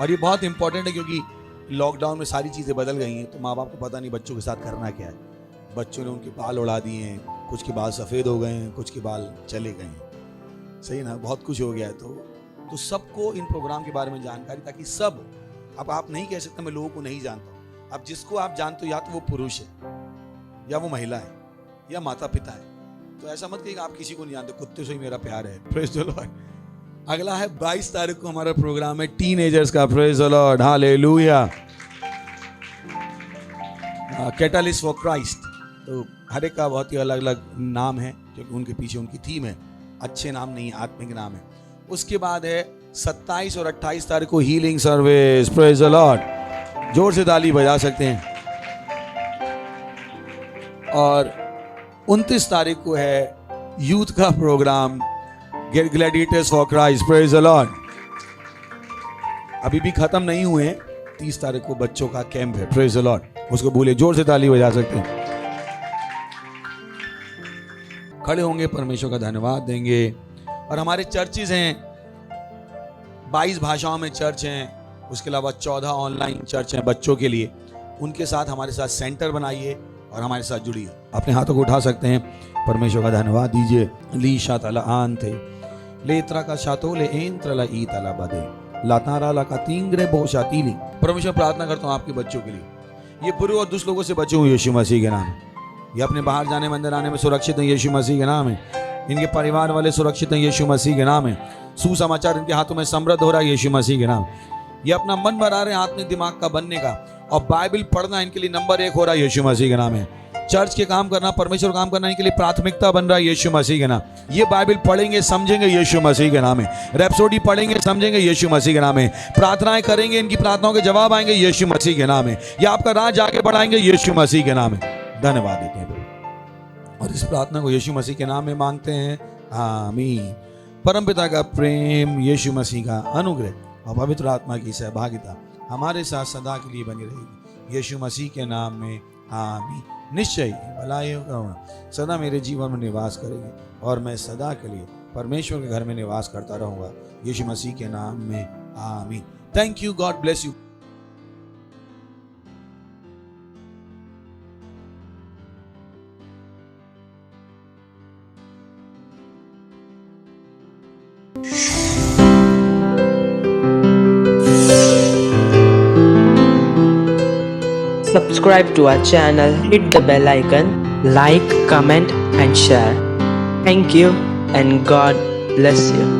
और ये बहुत इंपॉर्टेंट है क्योंकि लॉकडाउन में सारी चीज़ें बदल गई हैं, तो माँ बाप को पता नहीं बच्चों के साथ करना क्या है। बच्चों ने उनके बाल उड़ा दिए हैं, कुछ के बाल सफ़ेद हो गए हैं, कुछ के बाल चले गए हैं। सही ना, बहुत कुछ हो गया है। तो सबको इन प्रोग्राम के बारे में जानकारी, ताकि सब, अब आप नहीं कह सकते मैं लोगों को नहीं जानता हूँ। अब जिसको आप जानते हो या तो वो पुरुष है या वो महिला है या माता पिता है, तो ऐसा मत कहिए आप किसी को नहीं जानते। कुत्ते से ही मेरा प्यार है। Praise the Lord. अगला है 22 तारीख को हमारा प्रोग्राम है टीनेजर्स का। Praise the Lord, hallelujah. Catalyst for Christ. तो हर एक का बहुत ही अलग अलग नाम है क्योंकि उनके पीछे उनकी थीम है। अच्छे नाम नहीं, आत्मिक नाम है। उसके बाद है 27 और 28 तारीख को healing service. Praise the Lord. जोर से ताली बजा सकते हैं। और 29 तारीख को है यूथ का programme, get gladiators for Christ. Praise the Lord. अभी भी खत्म नहीं हुए। 30 तारीख को बच्चों का कैंप है। Praise the Lord. उसको भूले, जोर से ताली बजा सकते हैं। खड़े होंगे, परमेश्वर का धन्यवाद देंगे। और हमारे चर्चेज हैं, 22 भाषाओं में चर्च हैं। उसके अलावा 14 ऑनलाइन चर्च हैं बच्चों के लिए। उनके साथ हमारे साथ सेंटर बनाइए और हमारे साथ जुड़िए। अपने हाथों को उठा सकते हैं, परमेश्वर का धन्यवाद दीजिए। ली शातला आंते लेत्रा का शातो ले एंत्रला ई तला बदे लातारा ला का तींगरे बोशातीली। परमेश्वर प्रार्थना करता हूँ आपके बच्चों के लिए, ये बुरे और दुष्ट लोगों से बचे हुए यीशु मसीह के नाम। ये अपने बाहर जाने मंदिर आने में सुरक्षित हैं यीशु मसीह के नाम है। इनके परिवार वाले सुरक्षित हैं यीशु मसीह के नाम है। सुसमाचार इनके हाथों में समृद्ध हो रहा है यीशु मसीह के नाम। ये अपना मन बना रहे हैं आत्मिक दिमाग का बनने का, और बाइबल पढ़ना इनके लिए नंबर 1 हो रहा है यीशु मसीह के नाम है। चर्च के काम करना, परमेश्वर काम करना इनके लिए प्राथमिकता बन रहा है यीशु मसीह के नाम। ये बाइबल पढ़ेंगे समझेंगे यीशु मसीह के नाम है। रैप्सोडी पढ़ेंगे समझेंगे यीशु मसीह के नाम है। प्रार्थनाएं करेंगे, इनकी प्रार्थनाओं के जवाब आएंगे यीशु मसीह के नाम है। ये आपका राज आगे बढ़ाएंगे यीशु मसीह के नाम है। धन्यवाद देते हैं और इस प्रार्थना को यीशु मसीह के नाम में मांगते हैं, आमीन। परमपिता का प्रेम, यीशु मसीह का अनुग्रह और पवित्र आत्मा की सहभागिता हमारे साथ सदा के लिए बनी रहेगी यीशु मसीह के नाम में, आमीन। निश्चय भलाई और करुणा सदा मेरे जीवन में निवास करेगी और मैं सदा के लिए परमेश्वर के घर में निवास करता रहूंगा यीशु मसीह के नाम में, आमीन। Thank you, God bless you. Subscribe to our channel, hit the bell icon, like, comment and share. Thank you and God bless you.